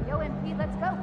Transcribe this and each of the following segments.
Yo, MP, let's go.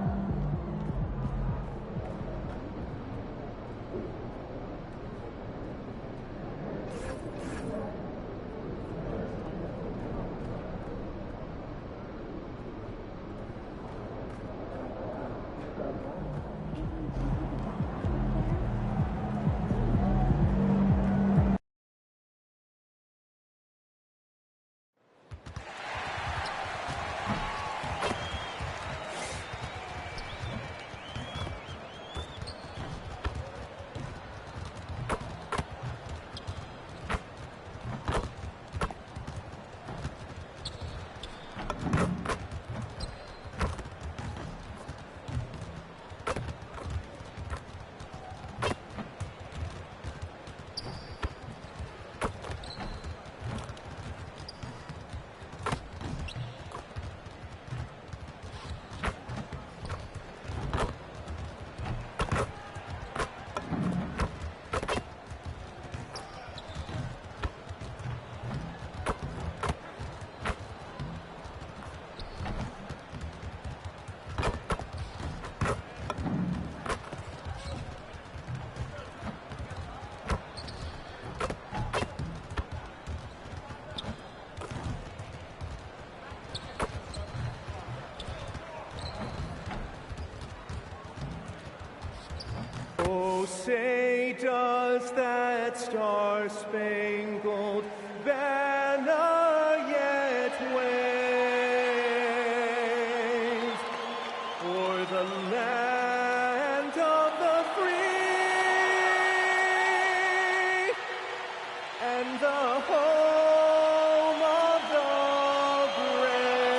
Oh, say does that star-spangled banner yet wave o'er the land of the free and the home of the brave.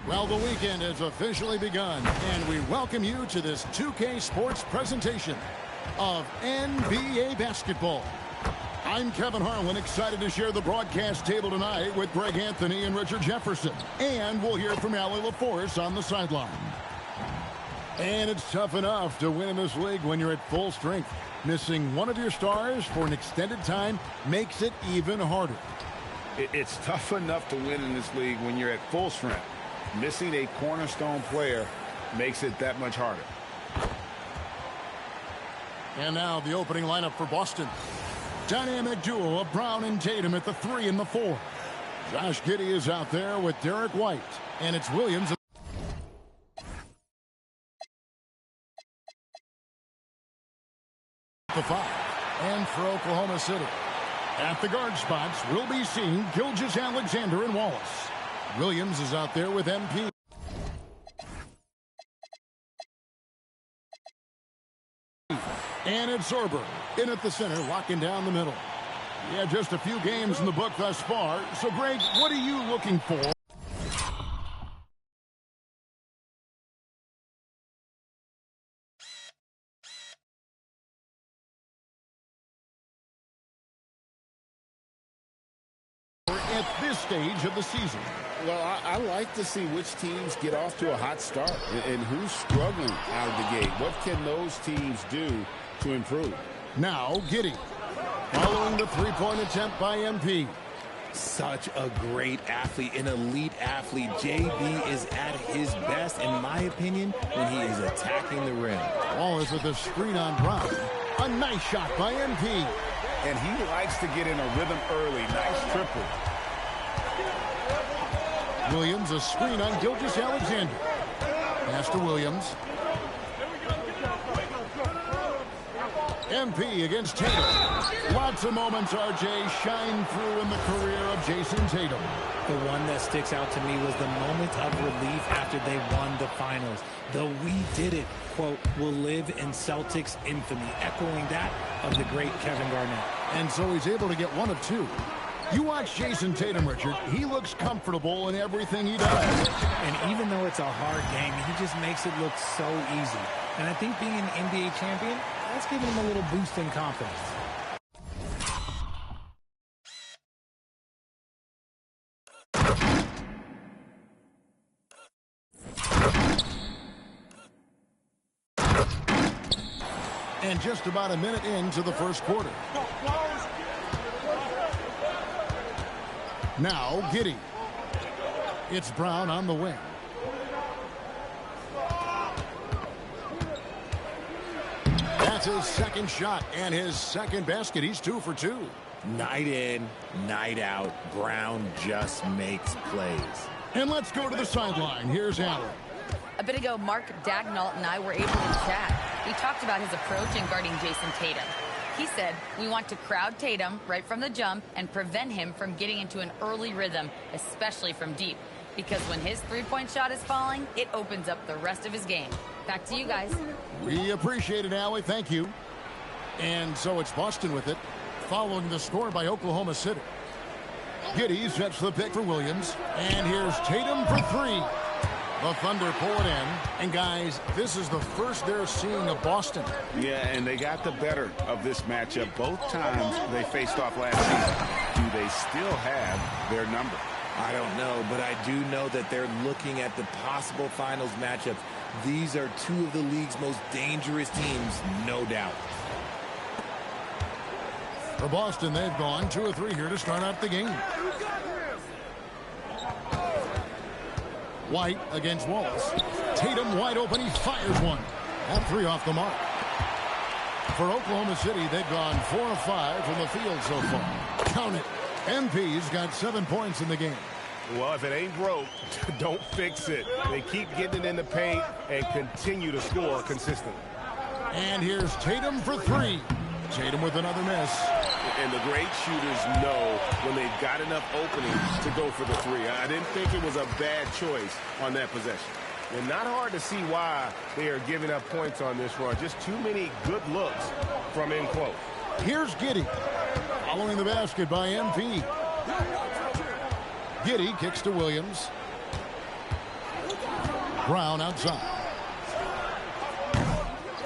Well, the weekend has officially begun, and we welcome you to this 2K Sports presentation of NBA basketball. I'm Kevin Harlan, excited to share the broadcast table tonight with Greg Anthony and Richard Jefferson. And we'll hear from Allie LaForce on the sideline. And it's tough enough to win in this league when you're at full strength. Missing one of your stars for an extended time makes it even harder. It's tough enough to win in this league when you're at full strength. Missing a cornerstone player makes it that much harder. And now the opening lineup for Boston. Dynamic duo of Brown and Tatum at the 3 and the 4. Josh Giddey is out there with Derek White. And it's Williams. The 5. And for Oklahoma City. At the guard spots, we'll be seeing Gilgeous-Alexander and Wallace. Williams is out there with MP. And it's Sorber in at the center, locking down the middle. Yeah, just a few games in the book thus far. So, Greg, what are you looking for? At this stage of the season. Well, I like to see which teams get off to a hot start and who's struggling out of the gate. What can those teams do to improve? Now, Giddey. Following the three-point attempt by MP. Such a great athlete, an elite athlete. JB is at his best, in my opinion, when he is attacking the rim. Wallace with a screen on Brown. A nice shot by MP. And he likes to get in a rhythm early. Nice triple. Williams, a screen on Gilgeous-Alexander. Pass to Williams. MP against Tatum. Lots of moments, RJ, shine through in the career of Jason Tatum. The one that sticks out to me was the moment of relief after they won the finals. The "we did it" quote will live in Celtics infamy, echoing that of the great Kevin Garnett. And so he's able to get one of two. You watch Jason Tatum, Richard. He looks comfortable in everything he does. And even though it's a hard game, he just makes it look so easy. And I think being an NBA champion, that's giving him a little boost in confidence. And just about a minute into the first quarter. Now Giddey. It's Brown on the wing. That's his second shot and his second basket. He's 2 for 2. Night in, night out, Brown just makes plays. And let's go to the sideline. Here's Allen. A bit ago, Mark Dagnall and I were able to chat. We talked about his approach in guarding Jason Tatum. He said, we want to crowd Tatum right from the jump and prevent him from getting into an early rhythm, especially from deep. Because when his three-point shot is falling, it opens up the rest of his game. Back to you guys. We appreciate it, Allie. Thank you. And so it's Boston with it, following the score by Oklahoma City. Giddey sets the pick for Williams. And here's Tatum for 3. The Thunder pull it in. And, guys, this is the first they're seeing of Boston. Yeah, and they got the better of this matchup both times they faced off last season. Do they still have their number? I don't know, but I do know that they're looking at the possible finals matchups. These are two of the league's most dangerous teams, no doubt. For Boston, they've gone 2 of 3 here to start out the game. White against Wallace. Tatum wide open. He fires one. All 3 off the mark. For Oklahoma City, they've gone 4 of 5 from the field so far. Count it. MP's got 7 points in the game. Well, if it ain't broke, don't fix it. They keep getting it in the paint and continue to score consistently. And here's Tatum for 3. Tatum with another miss. And the great shooters know when they've got enough openings to go for the 3. I didn't think it was a bad choice on that possession. And not hard to see why they are giving up points on this run. Just too many good looks from in close. Here's Giddey. Following the basket by MP. Giddey kicks to Williams. Brown outside.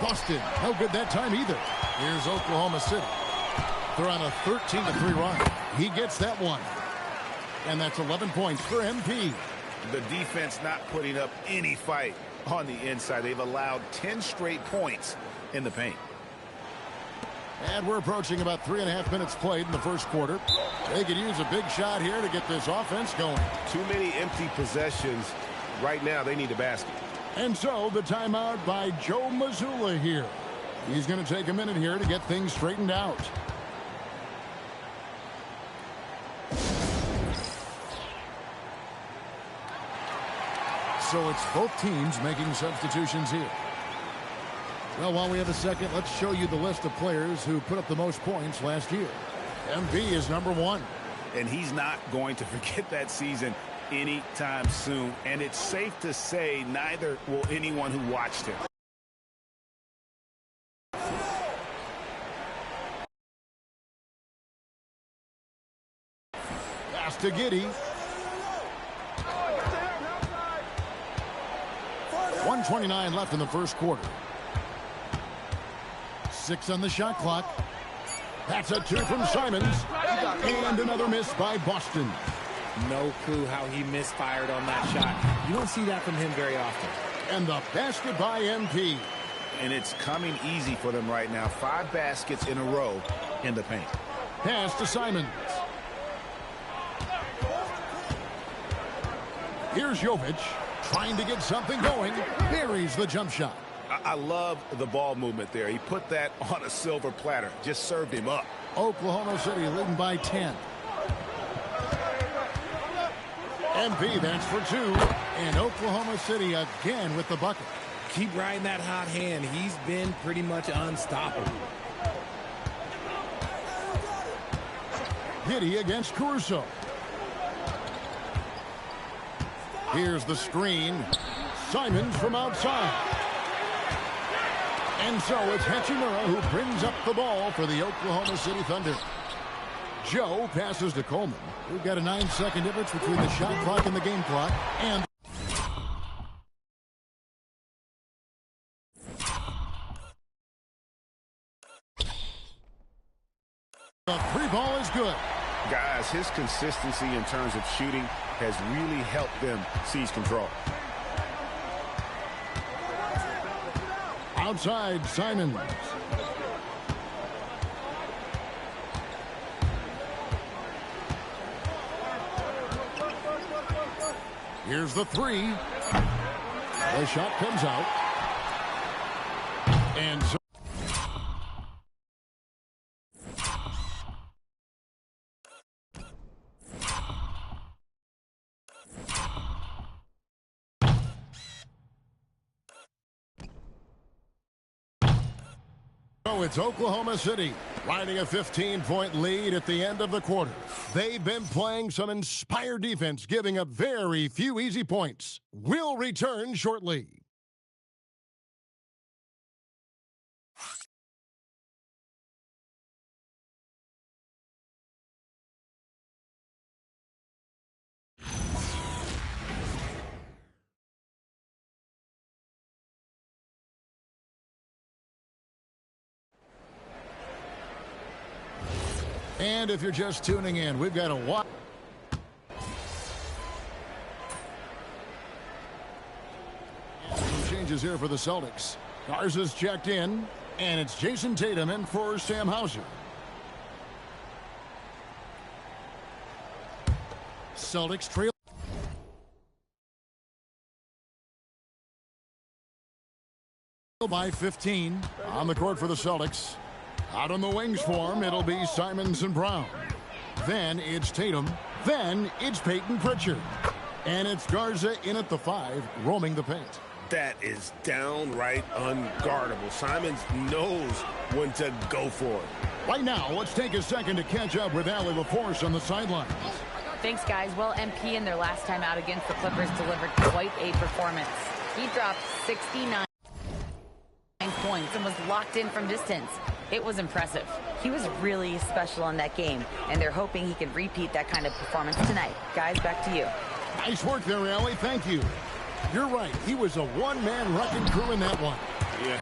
Boston, no good that time either. Here's Oklahoma City. They're on a 13-3 run. He gets that one. And that's 11 points for MP. The defense not putting up any fight on the inside. They've allowed 10 straight points in the paint. And we're approaching about 3.5 minutes played in the first quarter. They could use a big shot here to get this offense going. Too many empty possessions. Right now, they need a basket. And so the timeout by Joe Mazzulla here. He's going to take a minute here to get things straightened out. So it's both teams making substitutions here. Well, while we have a second, let's show you the list of players who put up the most points last year. MP is number 1. And he's not going to forget that season anytime soon. And it's safe to say neither will anyone who watched him. Pass to Giddey. 1:29 left in the first quarter. 6 on the shot clock. That's a 2 from Simons. And another miss by Boston. No clue how he misfired on that shot. You don't see that from him very often. And the basket by MP. And it's coming easy for them right now. 5 baskets in a row in the paint. Pass to Simons. Here's Jovic trying to get something going. Buries the jump shot. I love the ball movement there. He put that on a silver platter. Just served him up. Oklahoma City leading by 10. MP, that's for 2. And Oklahoma City again with the bucket. Keep riding that hot hand. He's been pretty much unstoppable. Giddey against Caruso. Here's the screen. Simons from outside. And so it's Hachimura who brings up the ball for the Oklahoma City Thunder. Joe passes to Coleman. We've got a 9-second difference between the shot clock and the game clock. And the 3 ball is good. Guys, his consistency in terms of shooting has really helped them seize control. Outside, Simons. Here's the three. The shot comes out. And so it's Oklahoma City riding a 15-point lead at the end of the quarter. They've been playing some inspired defense, giving up very few easy points. We'll return shortly. And if you're just tuning in, we've got a watch. Some changes here for the Celtics. Garza's checked in, and it's Jason Tatum in for Sam Hauser. Celtics trail by 15 on the court for the Celtics. Out on the wings for him, it'll be Simons and Brown. Then it's Tatum. Then it's Peyton Pritchard. And it's Garza in at the 5, roaming the paint. That is downright unguardable. Simons knows when to go for it. Right now, let's take a second to catch up with Allie LaForce on the sidelines. Thanks, guys. Well, MP in their last time out against the Clippers delivered quite a performance. He dropped 69 points and was locked in from distance. It was impressive. He was really special in that game, and they're hoping he can repeat that kind of performance tonight. Guys, back to you. Nice work there, Allie. Thank you. You're right. He was a one-man wrecking crew in that one. Yeah.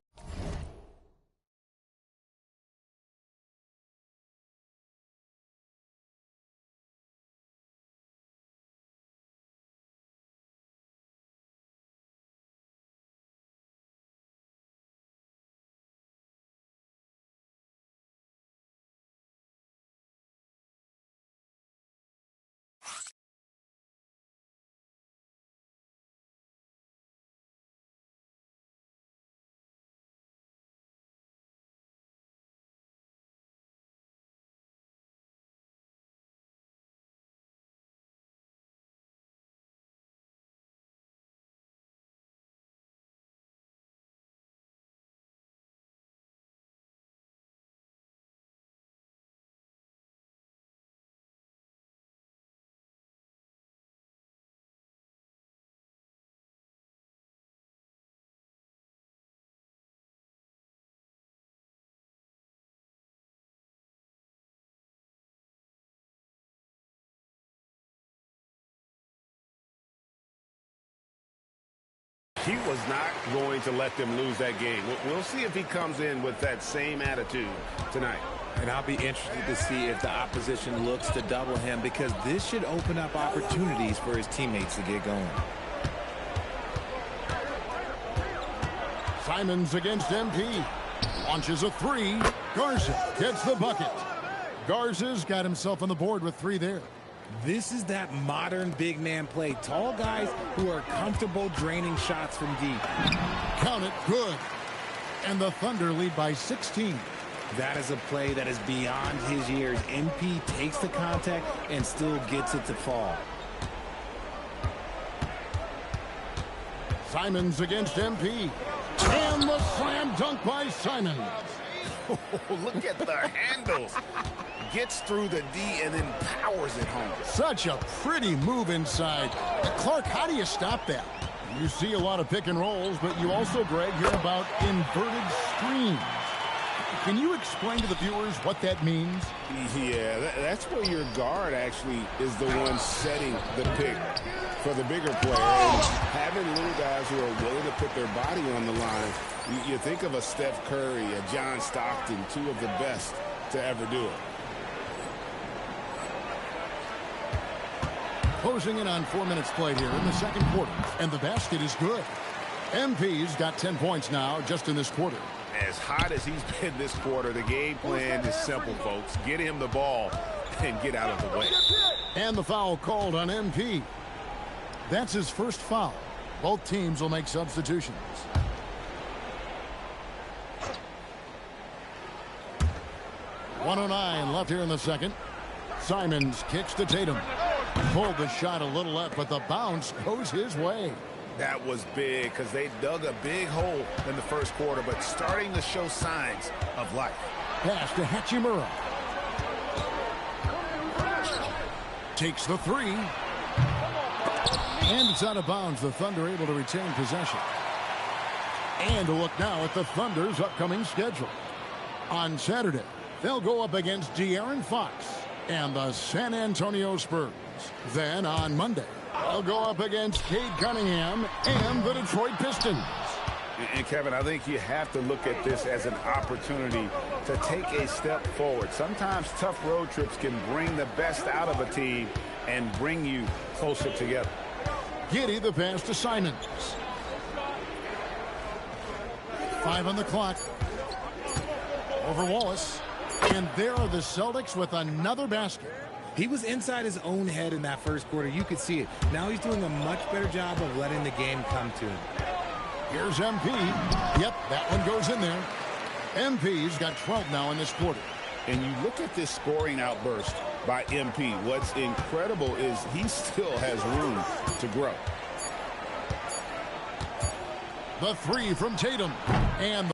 He was not going to let them lose that game. We'll see if he comes in with that same attitude tonight. And I'll be interested to see if the opposition looks to double him, because this should open up opportunities for his teammates to get going. Simons against MP. Launches a 3. Garza gets the bucket. Garza's got himself on the board with 3 there. This is that modern big man play. Tall guys who are comfortable draining shots from deep. Count it, good. And the Thunder lead by 16. That is a play that is beyond his years. MP takes the contact and still gets it to fall. Simons against MP. And the slam dunk by Simons. Oh, look at the handles. Gets through the D and then powers it home. Such a pretty move inside. Clark, how do you stop that? You see a lot of pick and rolls, but you also, Greg, hear about inverted screens. Can you explain to the viewers what that means? Yeah, that's where your guard actually is the one setting the pick for the bigger player. And having little guys who are willing to put their body on the line, you think of a Steph Curry, a John Stockton, 2 of the best to ever do it. Closing in on 4 minutes played here in the second quarter, and the basket is good. MP's got 10 points now just in this quarter. As hot as he's been this quarter, the game plan is simple, folks. Get him the ball and get out of the way. And the foul called on MP. That's his first foul. Both teams will make substitutions. .109 left here in the second. Simons kicks to Tatum. Pulled the shot a little left, but the bounce goes his way. That was big because they dug a big hole in the first quarter, but starting to show signs of life. Pass to Hachimura. Takes the three. And it's out of bounds. The Thunder able to retain possession. And a look now at the Thunder's upcoming schedule. On Saturday, they'll go up against De'Aaron Fox and the San Antonio Spurs. Then on Monday, they'll go up against Cade Cunningham and the Detroit Pistons. And Kevin, I think you have to look at this as an opportunity to take a step forward. Sometimes tough road trips can bring the best out of a team and bring you closer together. Giddey the pass to Simons. 5 on the clock. Over Wallace. And there are the Celtics with another basket. He was inside his own head in that first quarter. You could see it. Now he's doing a much better job of letting the game come to him. Here's MP. Yep, that one goes in there. MP's got 12 now in this quarter. And you look at this scoring outburst by MP. What's incredible is he still has room to grow. The three from Tatum. And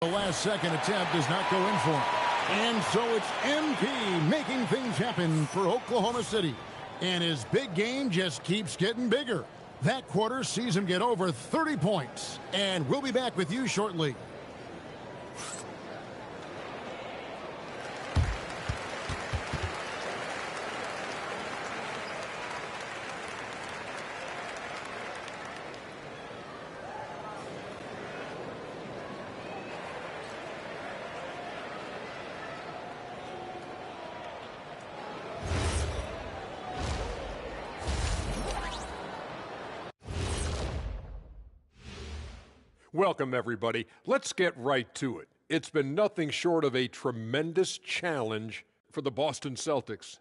the last second attempt does not go in for him. And so it's MP making things happen for Oklahoma City. And his big game just keeps getting bigger. That quarter sees him get over 30 points. And we'll be back with you shortly. Welcome, everybody. Let's get right to it. It's been nothing short of a tremendous challenge for the Boston Celtics.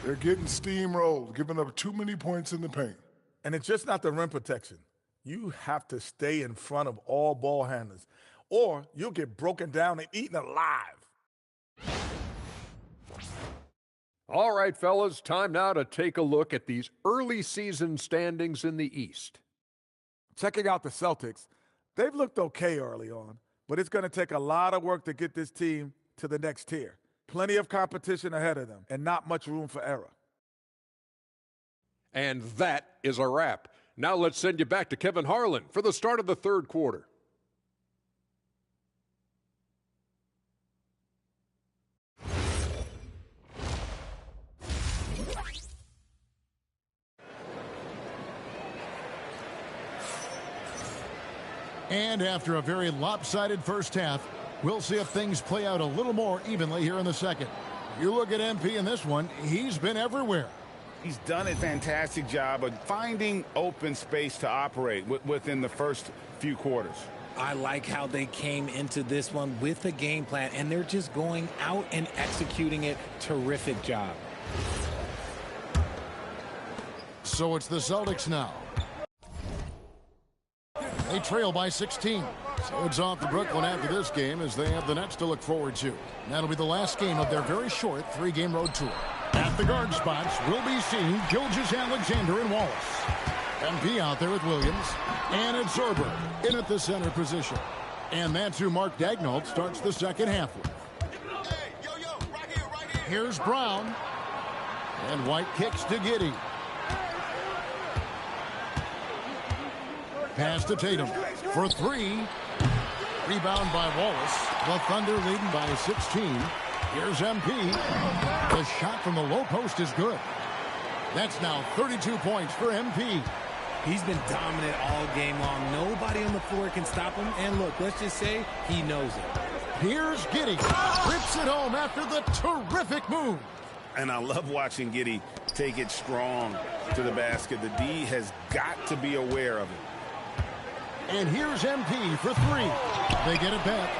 They're getting steamrolled, giving up too many points in the paint. And it's just not the rim protection. You have to stay in front of all ball handlers, or you'll get broken down and eaten alive. All right, fellas, time now to take a look at these early season standings in the East. Checking out the Celtics, they've looked okay early on, but it's going to take a lot of work to get this team to the next tier. Plenty of competition ahead of them and not much room for error. And that is a wrap. Now let's send you back to Kevin Harlan for the start of the third quarter. And after a very lopsided first half, we'll see if things play out a little more evenly here in the second. You look at MP in this one, he's been everywhere. He's done a fantastic job of finding open space to operate within the first few quarters. I like how they came into this one with a game plan, and they're just going out and executing it. Terrific job. So it's the Celtics now. They trail by 16. So it's off to Brooklyn after this game as they have the Nets to look forward to. That'll be the last game of their very short 3-game road tour. At the guard spots, we'll be seeing Gilgeous-Alexander and Wallace. MP out there with Williams. And it's Zorber in at the center position. And that's who Mark Daigneault starts the second half with. Here's Brown. And White kicks to Giddey. Pass to Tatum for three. Rebound by Wallace. The Thunder leading by 16. Here's MP. The shot from the low post is good. That's now 32 points for MP. He's been dominant all game long. Nobody on the floor can stop him. And look, let's just say he knows it. Here's Giddey. Rips it home after the terrific move. And I love watching Giddey take it strong to the basket. The D has got to be aware of it. And here's MP for three. They get it back.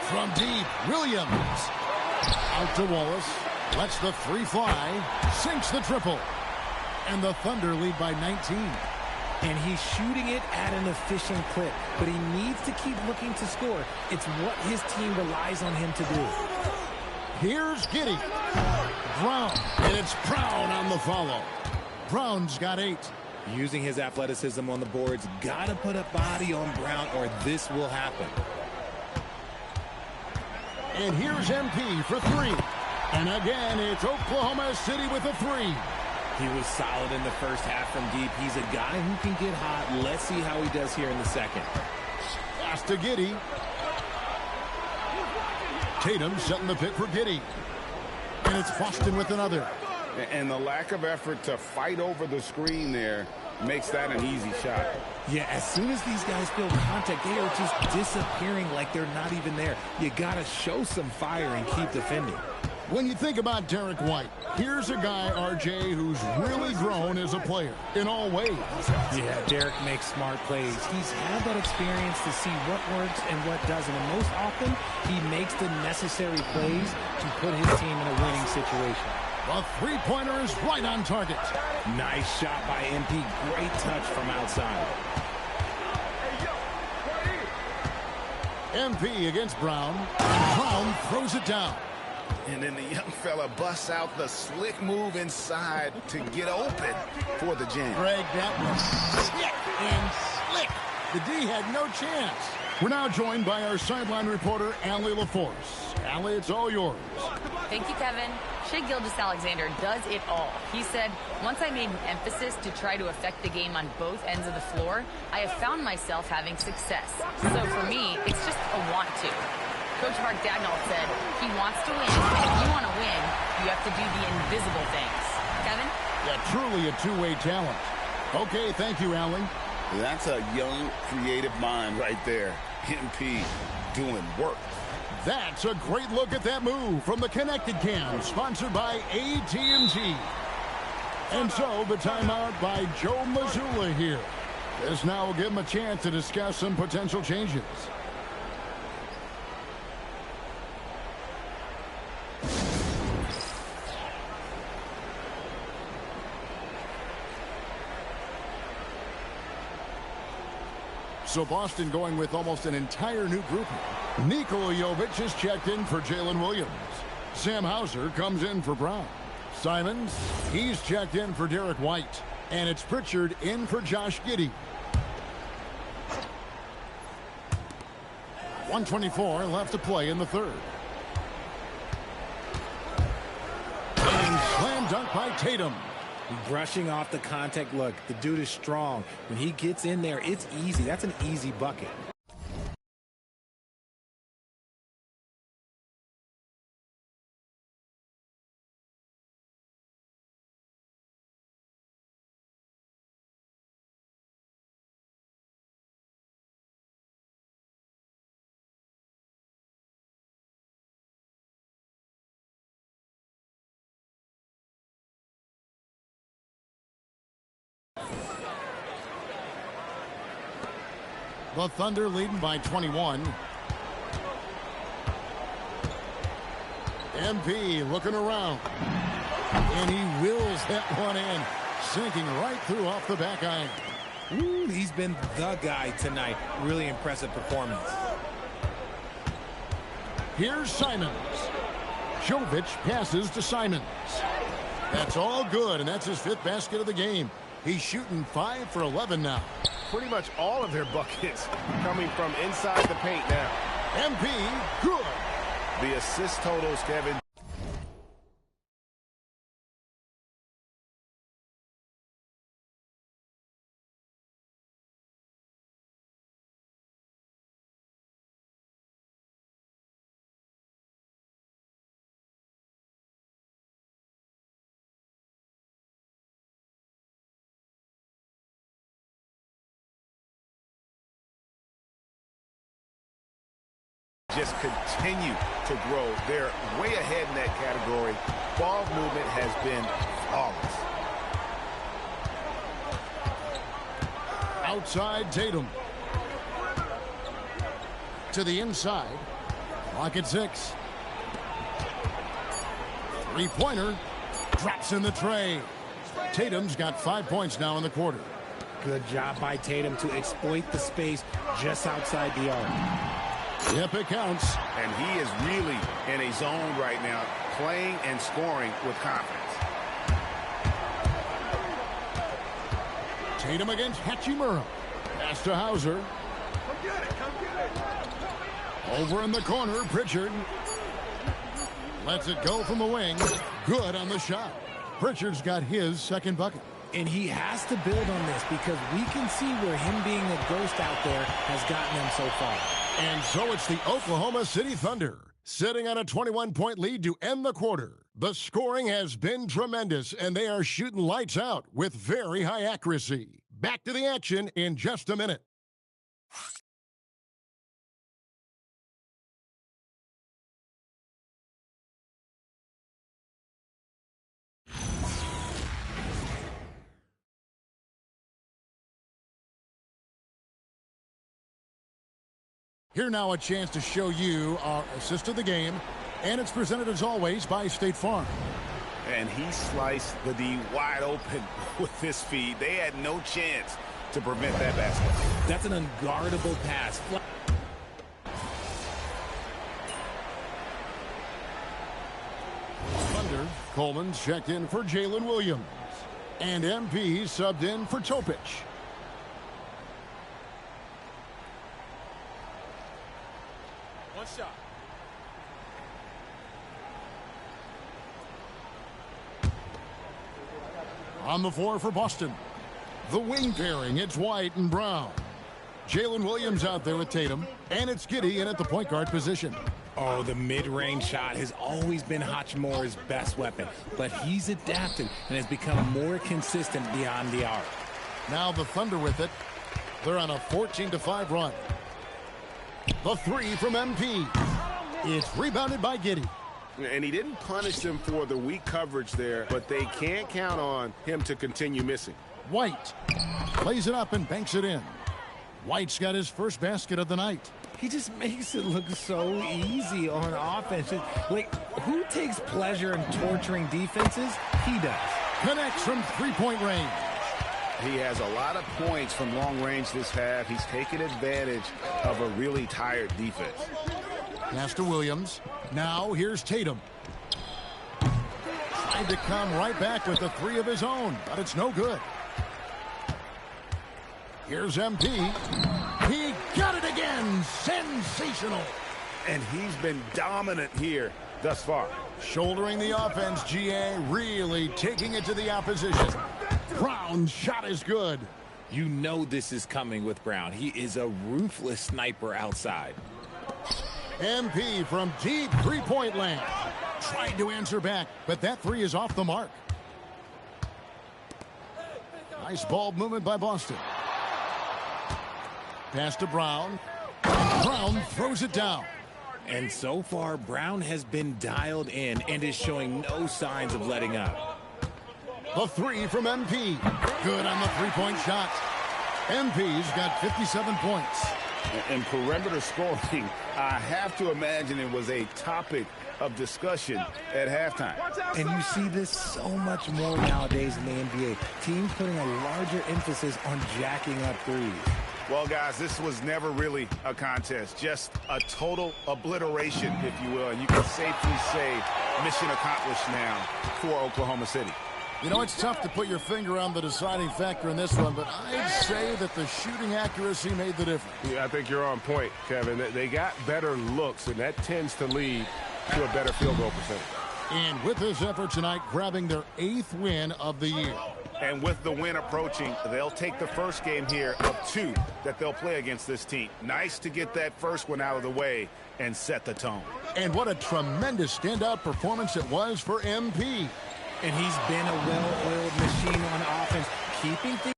From deep, Williams. Out to Wallace. Lets the three fly. Sinks the triple. And the Thunder lead by 19. And he's shooting it at an efficient clip. But he needs to keep looking to score. It's what his team relies on him to do. Here's Giddey. Brown. And it's Brown on the follow. Brown's got 8. Using his athleticism on the boards, gotta put a body on Brown or this will happen. And here's MP for three. And again, it's Oklahoma City with a three. He was solid in the first half from deep. He's a guy who can get hot. Let's see how he does here in the second. Pass to Giddey. Tatum setting the pick for Giddey. And it's Boston with another. And the lack of effort to fight over the screen there makes that an easy shot. Yeah, as soon as these guys feel contact, they are just disappearing like they're not even there. You got to show some fire and keep defending. When you think about Derek White, here's a guy, RJ, who's really grown as a player in all ways. Yeah, Derek makes smart plays. He's had that experience to see what works and what doesn't. And most often, he makes the necessary plays to put his team in a winning situation. The three-pointer is right on target. Nice shot by MP. Great touch from outside. MP against Brown. Brown throws it down. And then the young fella busts out the slick move inside to get open for the jam. Greg, that was slick and slick. The D had no chance. We're now joined by our sideline reporter, Allie LaForce. Allie, it's all yours. Thank you, Kevin. Shai Gilgeous-Alexander does it all. He said, once I made an emphasis to try to affect the game on both ends of the floor, I have found myself having success. So for me, it's just a want to. Coach Mark Daigneault said he wants to win, and if you want to win, you have to do the invisible things. Kevin? Yeah, truly a two-way talent. Okay, thank you, Allie. That's a young, creative mind right there. MP doing work. That's a great look at that move from the Connected Cam, sponsored by AT&T. And so the timeout by Joe Mazzulla here. This now will give him a chance to discuss some potential changes. So Boston going with almost an entire new group here. Nikola Jovic is checked in for Jalen Williams. Sam Hauser comes in for Brown. Simons, he's checked in for Derek White. And it's Pritchard in for Josh Giddey. 1:24 left to play in the third. And slam dunk by Tatum. Brushing off the contact. Look, the dude is strong. When he gets in there, it's easy. That's an easy bucket. The Thunder leading by 21. MP looking around. And he wills that one in. Sinking right through off the back iron. Ooh, he's been the guy tonight. Really impressive performance. Here's Simons. Jovic passes to Simons. That's all good, and that's his 5th basket of the game. He's shooting 5 for 11 now. Pretty much all of their buckets coming from inside the paint now. MP, good. The assist totals, Kevin. Just continue to grow. They're way ahead in that category. ball movement has been flawless. Outside Tatum. To the inside. Clock at 6. Three-pointer. Drops in the tray. Tatum's got 5 points now in the quarter. Good job by Tatum to exploit the space just outside the arc. Yep, it counts. And he is really in a zone right now, playing and scoring with confidence. Tatum against Hachimura. Pass to Hauser. Over in the corner, Pritchard. Lets it go from the wing. Good on the shot. Pritchard's got his second bucket. And he has to build on this because we can see where him being a ghost out there has gotten him so far. And so it's the Oklahoma City Thunder sitting on a 21-point lead to end the quarter. The scoring has been tremendous, and they are shooting lights out with very high accuracy. Back to the action in just a minute. Here now a chance to show you our assist of the game, and it's presented as always by State Farm. And he sliced the D wide open with his feed. They had no chance to prevent that basket. That's an unguardable pass. Thunder, Coleman's checked in for Jalen Williams. And MP subbed in for Topic. One shot. On the floor for Boston. The wing pairing, it's White and Brown. Jalen Williams out there with Tatum. And it's Giddey in at the point guard position. Oh, the mid-range shot has always been Hachimura's best weapon. But he's adapted and has become more consistent beyond the arc. Now the Thunder with it. They're on a 14-5 run. The three from MP. It's rebounded by Giddey. And he didn't punish them for the weak coverage there, but they can't count on him to continue missing. White plays it up and banks it in. White's got his first basket of the night. He just makes it look so easy on offense. Like, who takes pleasure in torturing defenses? He does. Connects from three-point range. He has a lot of points from long range this half. He's taken advantage of a really tired defense. Pass to Williams. Now here's Tatum. Tried to come right back with the three of his own, but it's no good. Here's MP. He got it again. Sensational. And he's been dominant here thus far. Shouldering the offense, GA, really taking it to the opposition. Brown's shot is good. You know this is coming with Brown. He is a ruthless sniper outside. MP from deep three-point land. Tried to answer back, but that three is off the mark. Nice ball movement by Boston. Pass to Brown. Brown throws it down. And so far, Brown has been dialed in and is showing no signs of letting up. The three from MP. Good on the three-point shot. MP's got 57 points. And perimeter scoring, I have to imagine it was a topic of discussion at halftime. And you see this so much more nowadays in the NBA. Teams putting a larger emphasis on jacking up threes. Well, guys, this was never really a contest, just a total obliteration, if you will. And you can safely say mission accomplished now for Oklahoma City. You know, it's tough to put your finger on the deciding factor in this one, but I'd say that the shooting accuracy made the difference. Yeah, I think you're on point, Kevin. They got better looks, and that tends to lead to a better field goal percentage. And with this effort tonight, grabbing their 8th win of the year. And with the win approaching, they'll take the first game here of 2 that they'll play against this team. Nice to get that first one out of the way and set the tone. And what a tremendous standout performance it was for MP. And he's been a well-oiled machine on offense, keeping things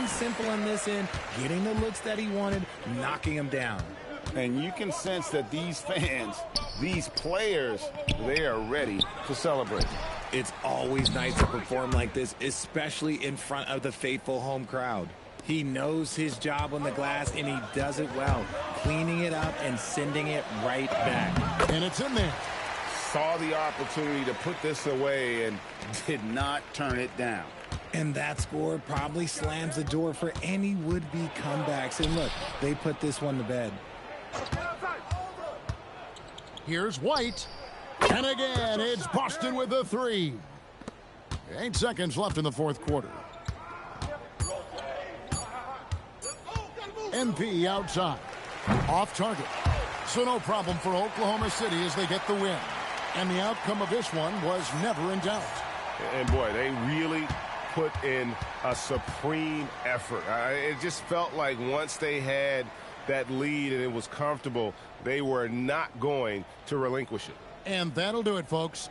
simple on this end, getting the looks that he wanted, knocking him down. And you can sense that these fans, these players, they are ready to celebrate. It's always nice to perform like this, especially in front of the faithful home crowd. He knows his job on the glass, and he does it well, cleaning it up and sending it right back. And it's in there. Saw the opportunity to put this away and did not turn it down. And that score probably slams the door for any would-be comebacks. And look, they put this one to bed. Here's White. And again, it's Boston with the three. 8 seconds left in the fourth quarter. MP outside. Off target. So no problem for Oklahoma City as they get the win. And the outcome of this one was never in doubt. And boy, they really put in a supreme effort. It just felt like once they had that lead and it was comfortable, they were not going to relinquish it. And that'll do it, folks.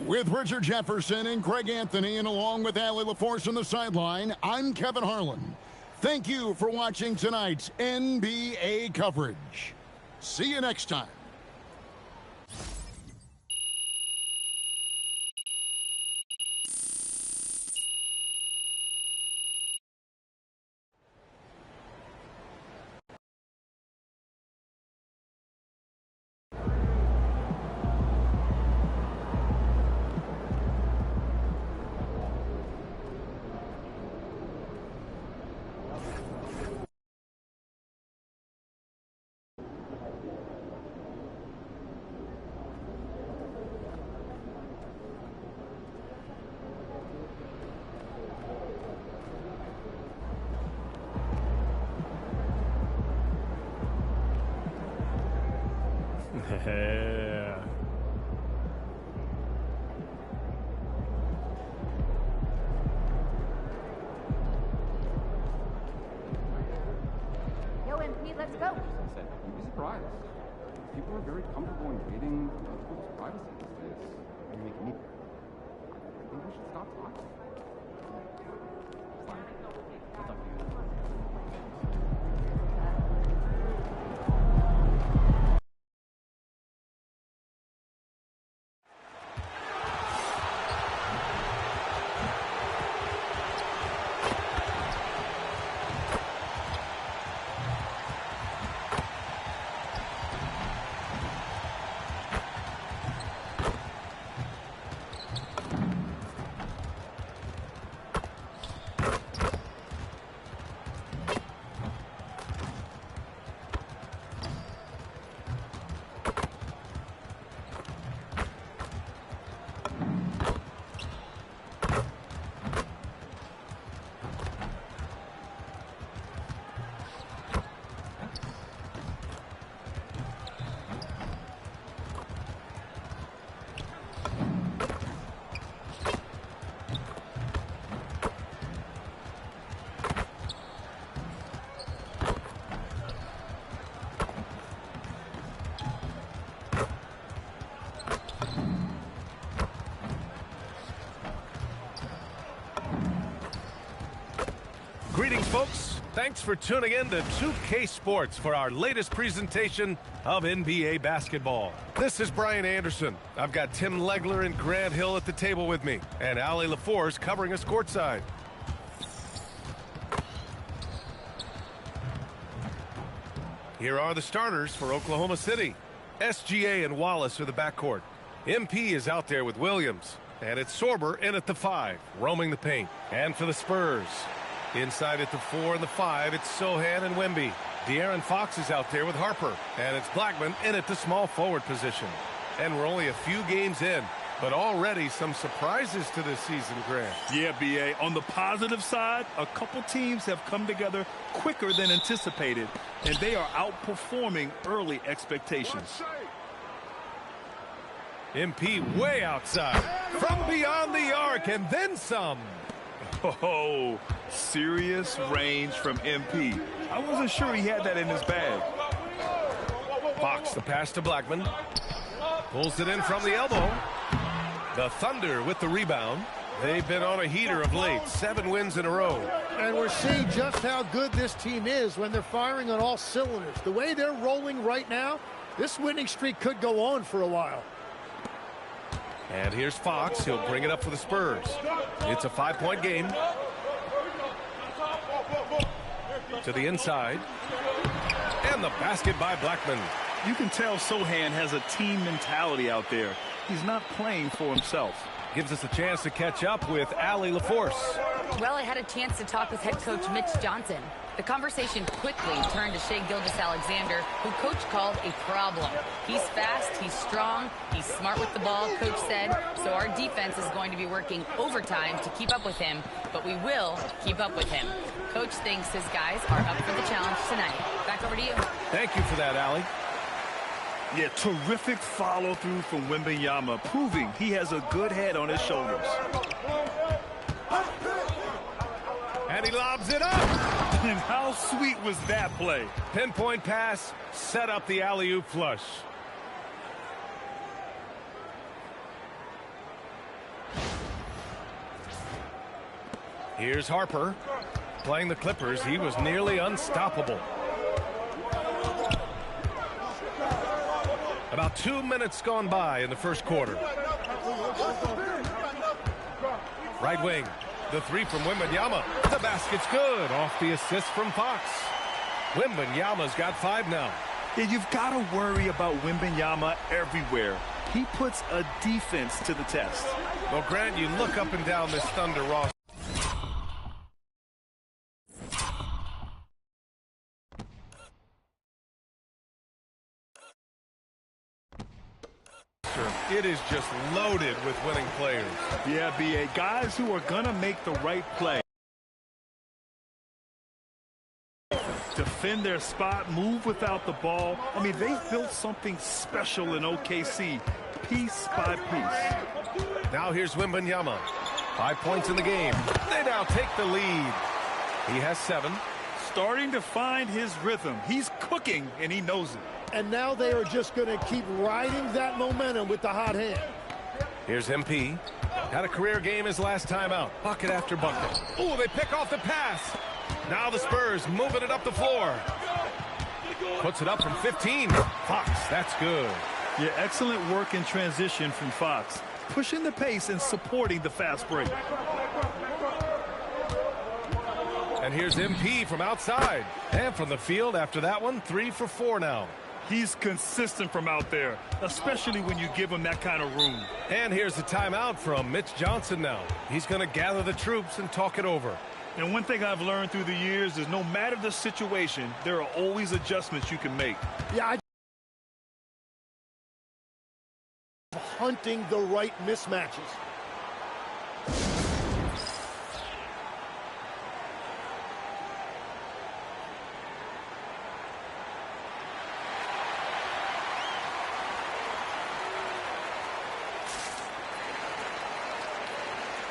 With Richard Jefferson and Greg Anthony, and along with Allie LaForce on the sideline, I'm Kevin Harlan. Thank you for watching tonight's NBA coverage. See you next time. Yeah. Yo, MP, let's go. You'd be surprised. People are very comfortable invading people's privacy these days. I mean, I think we should stop talking. Greetings, folks. Thanks for tuning in to 2K Sports for our latest presentation of NBA basketball. This is Brian Anderson. I've got Tim Legler and Grant Hill at the table with me, and Allie LaForce covering us courtside. Here are the starters for Oklahoma City. SGA and Wallace are the backcourt. MP is out there with Williams, and it's Sorber in at the 5, roaming the paint. And for the Spurs, inside at the 4 and the 5, it's Sohan and Wemby. De'Aaron Fox is out there with Harper, and it's Blackman in at the small forward position. And we're only a few games in, but already some surprises to this season, Grant. Yeah, B.A. On the positive side, a couple teams have come together quicker than anticipated, and they are outperforming early expectations. MP way outside, from beyond the arc, and then some. Oh, serious range from MP. I wasn't sure he had that in his bag. Fox the pass to Blackman. Pulls it in from the elbow. The Thunder with the rebound. They've been on a heater of late, 7 wins in a row. And we're seeing just how good this team is when they're firing on all cylinders. The way they're rolling right now, this winning streak could go on for a while. And here's Fox. He'll bring it up for the Spurs. It's a 5-point game. To the inside. And the basket by Blackman. You can tell Sohan has a team mentality out there. He's not playing for himself. Gives us a chance to catch up with Allie LaForce. Well, I had a chance to talk with head coach Mitch Johnson. The conversation quickly turned to Shai Gilgeous-Alexander, who coach called a problem. He's fast, he's strong, he's smart with the ball, coach said, so our defense is going to be working overtime to keep up with him, but we will keep up with him. Coach thinks his guys are up for the challenge tonight. Back over to you. Thank you for that, Allie. Yeah, terrific follow-through from Wembanyama, proving he has a good head on his shoulders. And he lobs it up. And how sweet was that play? Pinpoint pass, set up the alley-oop flush. Here's Harper. Playing the Clippers, he was nearly unstoppable. About 2 minutes gone by in the first quarter. Right wing. The three from Wembanyama. The basket's good. Off the assist from Fox. Wembanyama's got 5 now. Yeah, you've got to worry about Wembanyama everywhere. He puts a defense to the test. Well, Grant, you look up and down this Thunder roster. It is just loaded with winning players. Yeah, B.A. Guys who are going to make the right play. Defend their spot, move without the ball. I mean, they've built something special in OKC, piece by piece. Now here's Wembanyama. 5 points in the game. They now take the lead. He has 7. Starting to find his rhythm. He's cooking, and he knows it. And now they are just going to keep riding that momentum with the hot hand. Here's MP. Had a career game his last time out. Bucket after bucket. Oh, they pick off the pass. Now the Spurs moving it up the floor. Puts it up from 15. Fox, that's good. Yeah, excellent work in transition from Fox. Pushing the pace and supporting the fast break. And here's MP from outside. And from the field after that one, 3 for 4 now. He's consistent from out there, especially when you give him that kind of room. And here's the timeout from Mitch Johnson now. He's going to gather the troops and talk it over. And one thing I've learned through the years is no matter the situation, there are always adjustments you can make. Yeah, hunting the right mismatches.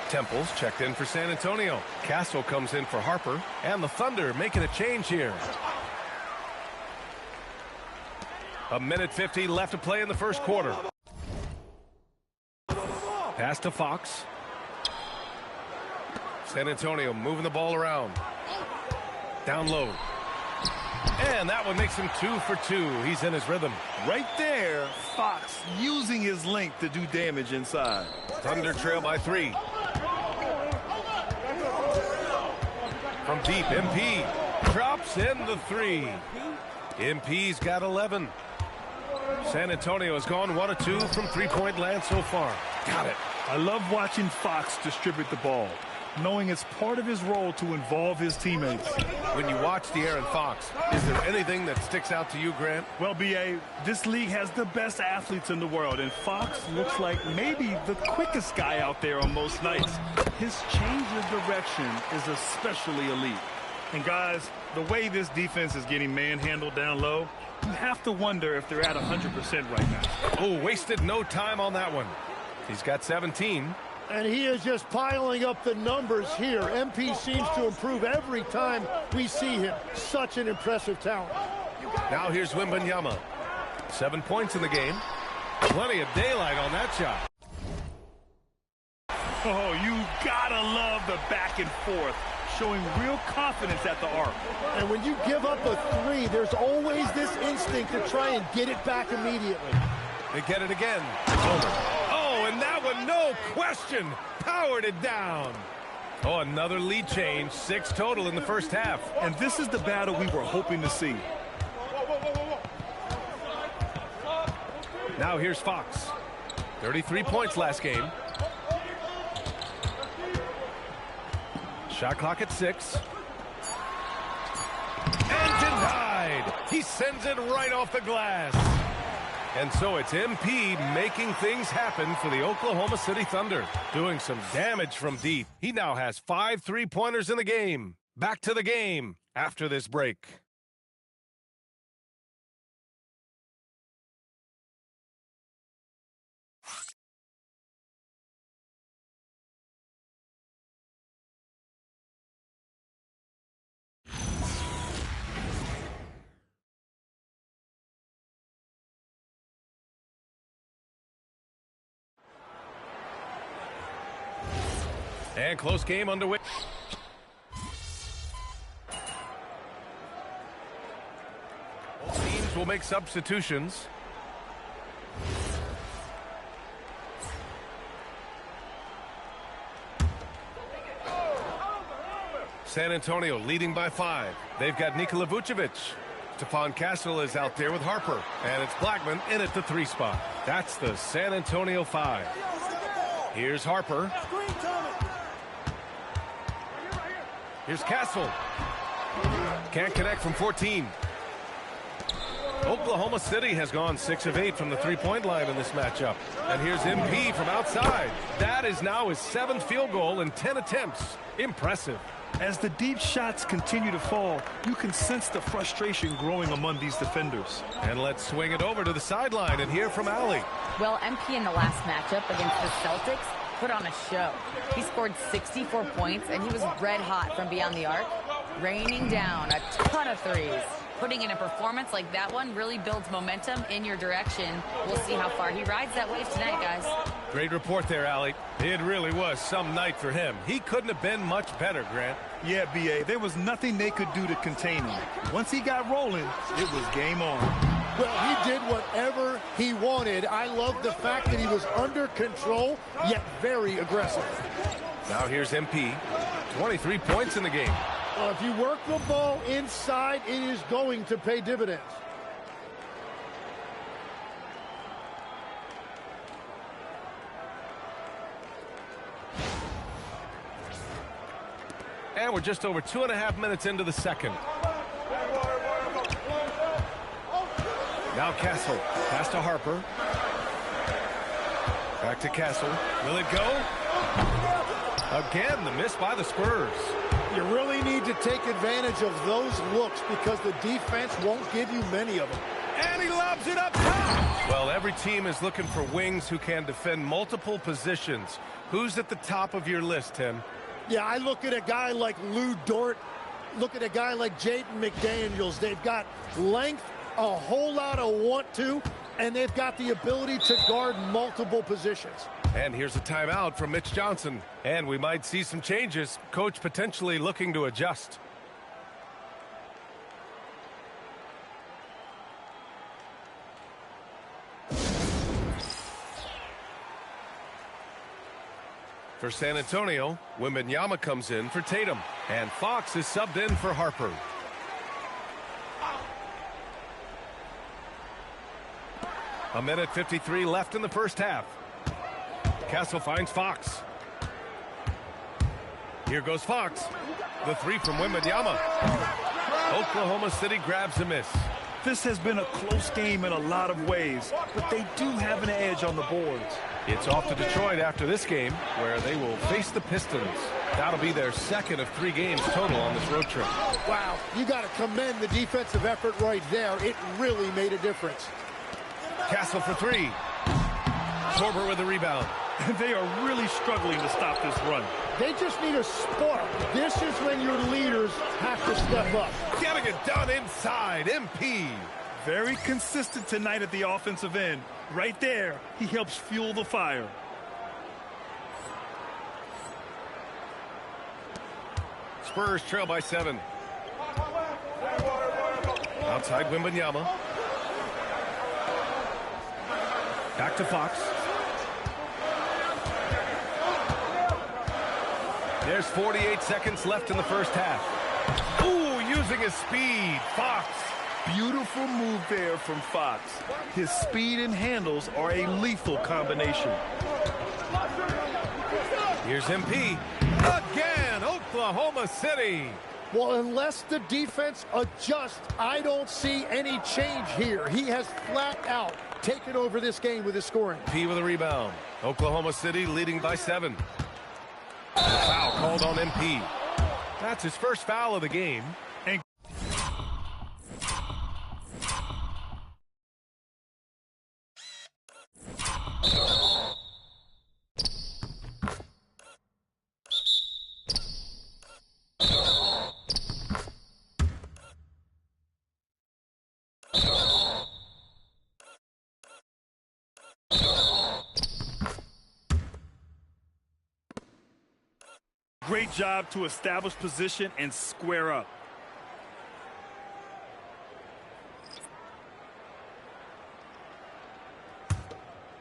Temples checked in for San Antonio. Castle comes in for Harper. And the Thunder making a change here. 1:50 left to play in the first quarter. Pass to Fox. San Antonio moving the ball around. Down low. And that one makes him 2 for 2. He's in his rhythm. Right there, Fox using his length to do damage inside. Thunder trail by 3. From deep, MP drops in the 3. MP's got 11. San Antonio has gone 1 of 2 from three-point land so far. Got it. I love watching Fox distribute the ball, knowing it's part of his role to involve his teammates. When you watch De'Aaron Fox, is there anything that sticks out to you, Grant? Well, B.A., this league has the best athletes in the world, and Fox looks like maybe the quickest guy out there on most nights. His change of direction is especially elite. And, guys, the way this defense is getting manhandled down low, you have to wonder if they're at 100% right now. Oh, wasted no time on that one. He's got 17. And he is just piling up the numbers here. MP seems to improve every time we see him. Such an impressive talent. Now here's Wembanyama. 7 points in the game. Plenty of daylight on that shot. Oh, you gotta love the back and forth, showing real confidence at the arc. And when you give up a three, there's always this instinct to try and get it back immediately. They get it again. It's over. Oh, and that one, no question, powered it down. Oh, another lead change, 6 total in the first half. And this is the battle we were hoping to see. Now here's Fox. 33 points last game. Shot clock at 6. And denied. He sends it right off the glass. And so it's MP making things happen for the Oklahoma City Thunder. Doing some damage from deep. He now has 5 3-pointers in the game. Back to the game after this break. And close game underway. Both teams will make substitutions. San Antonio leading by 5. They've got Nikola Vucevic. Stephon Castle is out there with Harper. And it's Blackman in at the 3 spot. That's the San Antonio 5. Here's Harper. Here's Castle. Can't connect from 14. Oklahoma City has gone 6 of 8 from the 3-point line in this matchup. And here's MP from outside. That is now his 7th field goal in 10 attempts. Impressive. As the deep shots continue to fall, you can sense the frustration growing among these defenders. And let's swing it over to the sideline and hear from Allie. Well, MP in the last matchup against the Celtics put on a show. He scored 64 points, and he was red hot from beyond the arc, raining down a ton of threes. Putting in a performance like that one really builds momentum in your direction. We'll see how far he rides that wave tonight, guys. Great report there, Allie. It really was some night for him. He couldn't have been much better, Grant. Yeah, B.A., there was nothing they could do to contain him. Once he got rolling, it was game on. Well, he did whatever he wanted. I love the fact that he was under control, yet very aggressive. Now here's MP. 23 points in the game. Well, if you work the ball inside, it is going to pay dividends. And we're just over 2.5 minutes into the second. Now Castle. Pass to Harper. Back to Castle. Will it go? Again, the miss by the Spurs. You really need to take advantage of those looks because the defense won't give you many of them. And he lobs it up top. Well, every team is looking for wings who can defend multiple positions. Who's at the top of your list, Tim? Yeah, I look at a guy like Lou Dort. Look at a guy like Jaden McDaniels. They've got length, a whole lot of want to, and they've got the ability to guard multiple positions. And here's a timeout from Mitch Johnson. And we might see some changes. Coach potentially looking to adjust. For San Antonio, Wembanyama comes in for Tatum. And Fox is subbed in for Harper. A minute 53 left in the first half. Castle finds Fox. Here goes Fox. The 3 from Wembanyama. Oklahoma City grabs a miss. This has been a close game in a lot of ways, but they do have an edge on the boards. It's off to Detroit after this game, where they will face the Pistons. That'll be their 2nd of 3 games total on this road trip. Wow, you got to commend the defensive effort right there. It really made a difference. Castle for 3. Sorber with the rebound. They are really struggling to stop this run. They just need a spark. This is when your leaders have to step up. Getting it done inside. MP. Very consistent tonight at the offensive end. Right there, he helps fuel the fire. Spurs trail by 7. Outside Wembanyama. Back to Fox. There's 48 seconds left in the first half. Ooh, using his speed. Fox. Beautiful move there from Fox. His speed and handles are a lethal combination. Here's MP. Again, Oklahoma City. Well, unless the defense adjusts, I don't see any change here. He has flat out taken over this game with his scoring. P with a rebound. Oklahoma City leading by 7. Foul called on MP. That's his first foul of the game. And Great job to establish position and square up.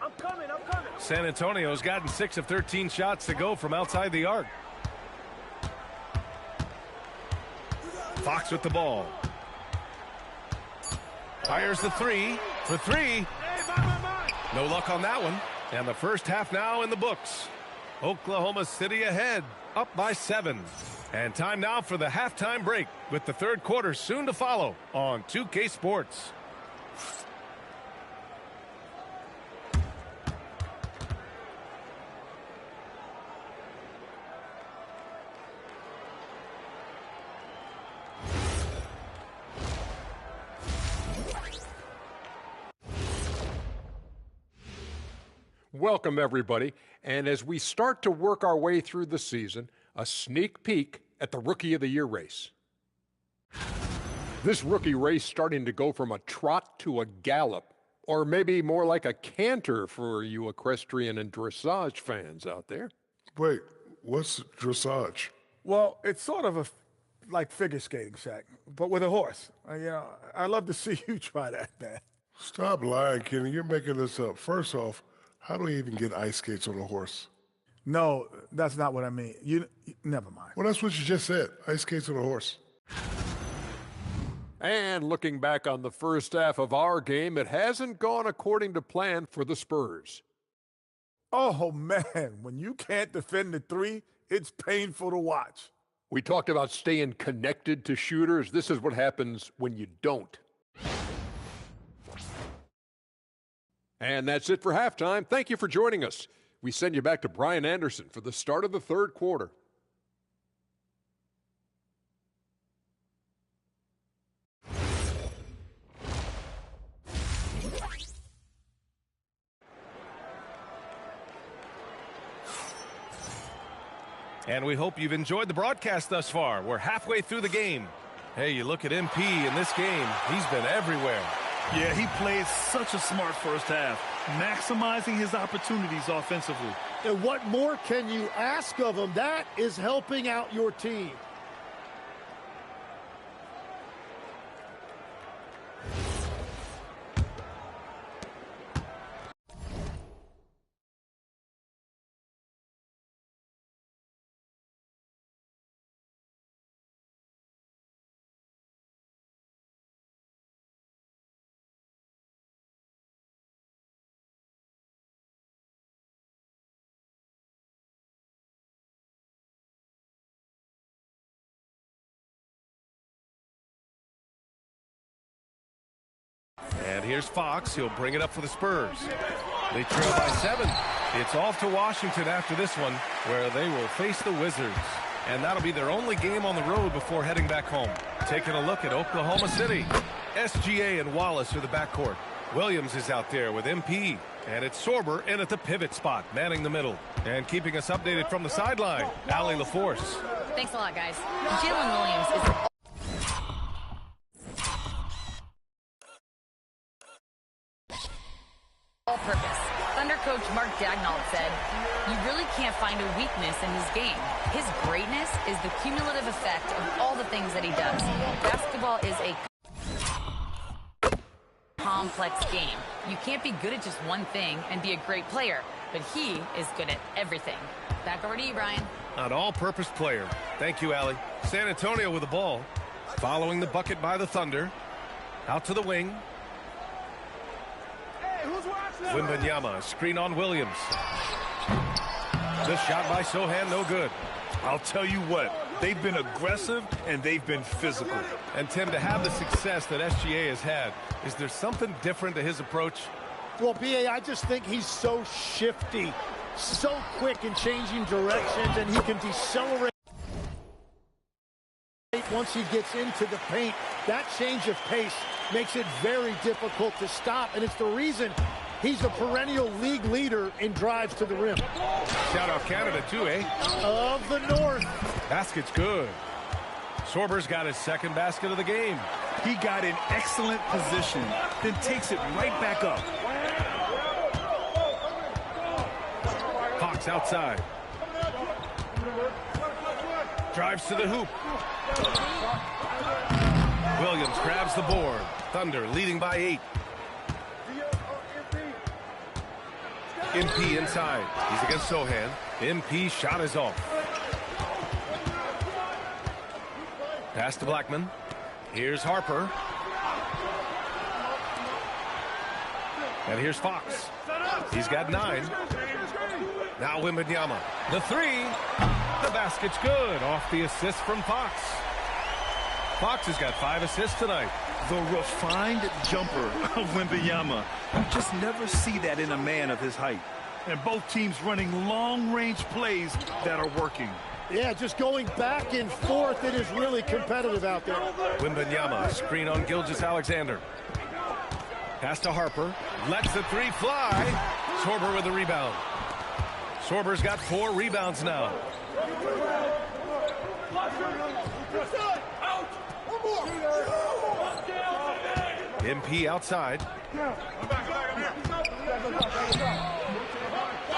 I'm coming. San Antonio's gotten 6 of 13 shots to go from outside the arc. Fox with the ball. Fires the 3 for 3. No luck on that one. And the first half now in the books. Oklahoma City ahead, up by 7. And time now for the halftime break, with the third quarter soon to follow on 2K Sports. Welcome, everybody. And as we start to work our way through the season, a sneak peek at the Rookie of the Year race. This rookie race starting to go from a trot to a gallop, or maybe more like a canter for you equestrian and dressage fans out there. Wait, what's dressage? Well, it's sort of like figure skating, Shaq, but with a horse. I'd love to see you try that, man. Stop lying, Kenny. You're making this up. First off, how do we even get ice skates on a horse? No, that's not what I mean. Never mind. Well, that's what you just said. Ice skates on a horse. And looking back on the first half of our game, it hasn't gone according to plan for the Spurs. Oh, man, when you can't defend the 3, it's painful to watch. We talked about staying connected to shooters. This is what happens when you don't. And that's it for halftime. Thank you for joining us. We send you back to Brian Anderson for the start of the third quarter. And we hope you've enjoyed the broadcast thus far. We're halfway through the game. Hey, you look at MP in this game. He's been everywhere. Yeah, he played such a smart first half, maximizing his opportunities offensively. And what more can you ask of him? That is helping out your team. And here's Fox. He'll bring it up for the Spurs. They trail by 7. It's off to Washington after this one, where they will face the Wizards. And that'll be their only game on the road before heading back home. Taking a look at Oklahoma City. SGA and Wallace are the backcourt. Williams is out there with MP. And it's Sorber in at the pivot spot, manning the middle. And keeping us updated from the sideline, Allie LaForce. Thanks a lot, guys. Jalen Williams is all-purpose. Thunder coach Mark Daigneault said, "You really can't find a weakness in his game. His greatness is the cumulative effect of all the things that he does. Basketball is a complex game. You can't be good at just one thing and be a great player, but he is good at everything." Back over to you, Brian. An all-purpose player. Thank you, Allie. San Antonio with the ball. Following the bucket by the Thunder. Out to the wing. Wembanyama, screen on Williams. The shot by Sohan, no good. I'll tell you what, they've been aggressive and they've been physical. And Tim, to have the success that SGA has had, is there something different to his approach? Well, B.A., I just think he's so shifty, so quick in changing directions, and he can decelerate once he gets into the paint. That change of pace makes it very difficult to stop, and it's the reason he's a perennial league leader in drives to the rim. Shout out Canada too, eh? Of the North. Basket's good. Sorber's got his second basket of the game. He got in excellent position, then takes it right back up. Fox outside. Drives to the hoop. Williams grabs the board. Thunder leading by 8. MP inside. He's against Sohan. MP shot is off. Pass to Blackman. Here's Harper. And here's Fox. He's got 9. Now Wembanyama. The 3. The basket's good. Off the assist from Fox. Fox has got 5 assists tonight. The refined jumper of Wembanyama. You just never see that in a man of his height. And both teams running long-range plays that are working. Yeah, just going back and forth. It is really competitive out there. Wembanyama, screen on Gilgeous-Alexander. Pass to Harper. Lets the 3 fly. Sorber with the rebound. Sorber's got 4 rebounds now. MP outside.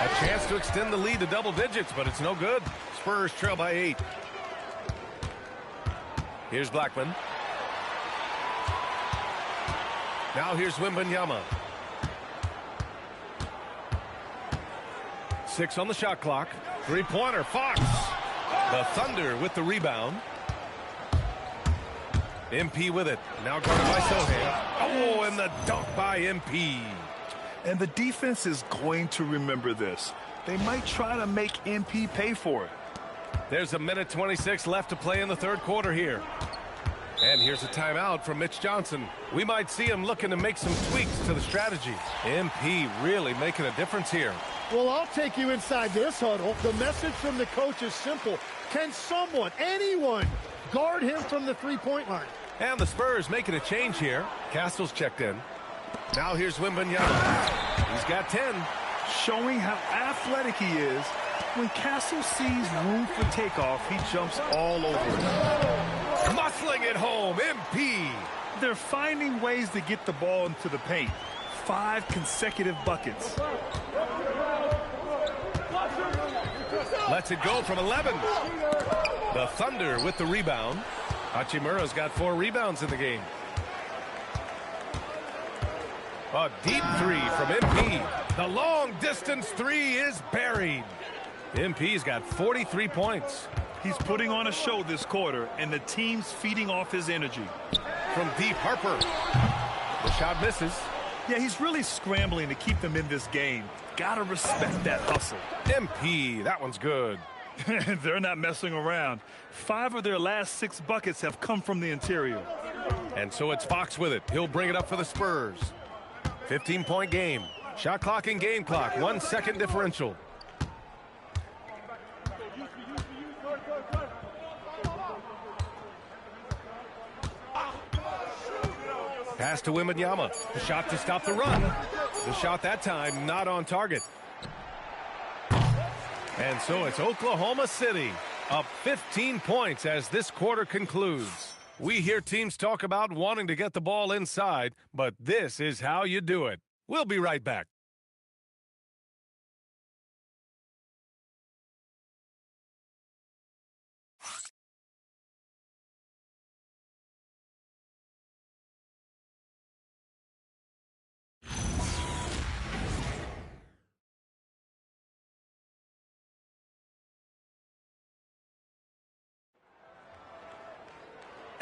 A chance to extend the lead to double digits, but it's no good. Spurs trail by 8. Here's Blackman. Now here's Wembanyama. 6 on the shot clock. 3-pointer, Fox. The Thunder with the rebound. MP with it. Now guarded by Sohan. Oh, and the dunk by MP. And the defense is going to remember this. They might try to make MP pay for it. There's 1:26 left to play in the third quarter here. And here's a timeout from Mitch Johnson. We might see him looking to make some tweaks to the strategy. MP really making a difference here. Well, I'll take you inside this huddle. The message from the coach is simple. Can someone, anyone, guard him from the three-point line? And the Spurs making a change here. Castle's checked in. Now here's Wembanyama. He's got 10. Showing how athletic he is. When Castle sees room for takeoff, he jumps all over it. Muscling it home, MP. They're finding ways to get the ball into the paint. 5 consecutive buckets. Lets it go from 11. The Thunder with the rebound. Hachimura's got 4 rebounds in the game. A deep 3 from MP. The long distance 3 is buried. MP's got 43 points. He's putting on a show this quarter, and the team's feeding off his energy. From deep, Harper. The shot misses. Yeah, he's really scrambling to keep them in this game. Gotta respect that hustle. MP, that one's good. They're not messing around. 5 of their last 6 buckets have come from the interior. And so it's Fox with it. He'll bring it up for the Spurs. 15-point game. Shot clock and game clock. 1 second differential. Pass to Wembanyama. The shot to stop the run. The shot that time not on target. And so it's Oklahoma City up 15 points as this quarter concludes. We hear teams talk about wanting to get the ball inside, but this is how you do it. We'll be right back.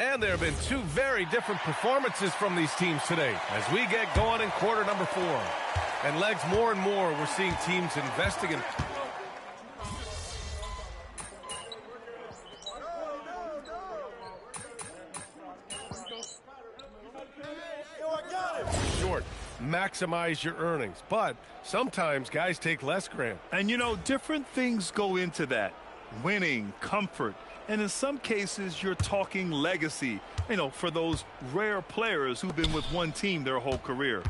And there have been two very different performances from these teams today as we get going in quarter number 4. And legs, more and more, we're seeing teams investing in... Short. Maximize your earnings. But sometimes guys take less, Grant. And, you know, different things go into that. Winning, comfort, and in some cases, you're talking legacy, you know, for those rare players who've been with one team their whole career.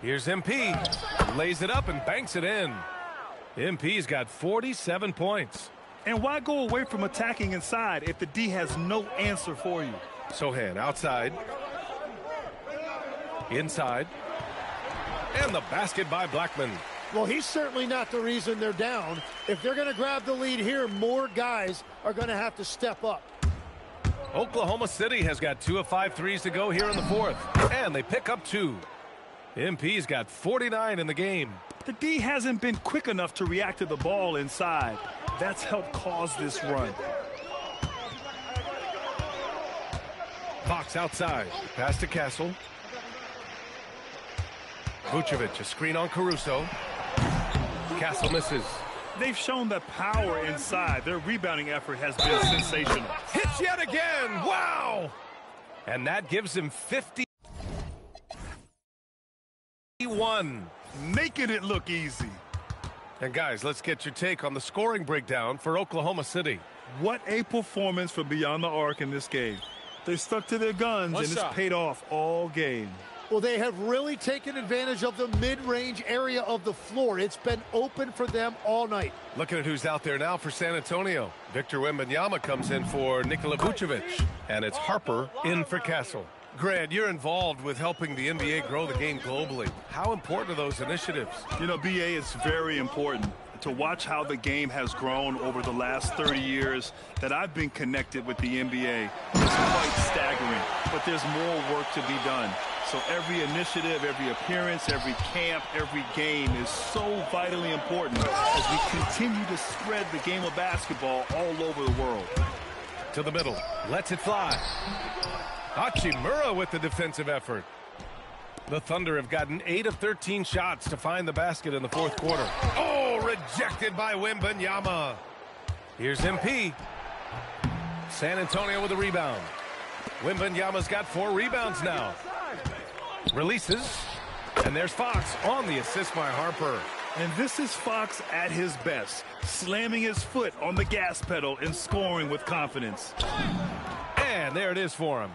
Here's MP. Lays it up and banks it in. MP's got 47 points. And why go away from attacking inside if the D has no answer for you? Sohan outside. Inside. And the basket by Blackman. Well, he's certainly not the reason they're down. If they're going to grab the lead here, more guys are going to have to step up. Oklahoma City has got 2 of 5 threes to go here in the 4th. And they pick up 2. MP's got 49 in the game. The D hasn't been quick enough to react to the ball inside. That's helped cause this run. Fox outside. Pass to Castle. Vucevic, a screen on Caruso. Castle misses. They've shown the power inside. Their rebounding effort has been sensational. Hits yet again. Wow! And that gives him 51. Making it look easy. And guys, let's get your take on the scoring breakdown for Oklahoma City. What a performance from beyond the arc in this game. They stuck to their guns, and it's paid off all game. Well, they have really taken advantage of the mid-range area of the floor. It's been open for them all night. Looking at who's out there now for San Antonio. Victor Wembanyama comes in for Nikola Vucevic. And it's Harper in for Castle. Grant, you're involved with helping the NBA grow the game globally. How important are those initiatives? You know, BA, it's very important to watch how the game has grown over the last 30 years that I've been connected with the NBA. It's quite staggering, but there's more work to be done. So every initiative, every appearance, every camp, every game is so vitally important as we continue to spread the game of basketball all over the world. To the middle, lets it fly. Hachimura with the defensive effort. The Thunder have gotten 8 of 13 shots to find the basket in the 4th quarter. Oh, rejected by Wembanyama. Here's MP. San Antonio with a rebound. Wembanyama's got 4 rebounds now. Releases. And there's Fox on the assist by Harper. And this is Fox at his best, slamming his foot on the gas pedal and scoring with confidence. And there it is for him.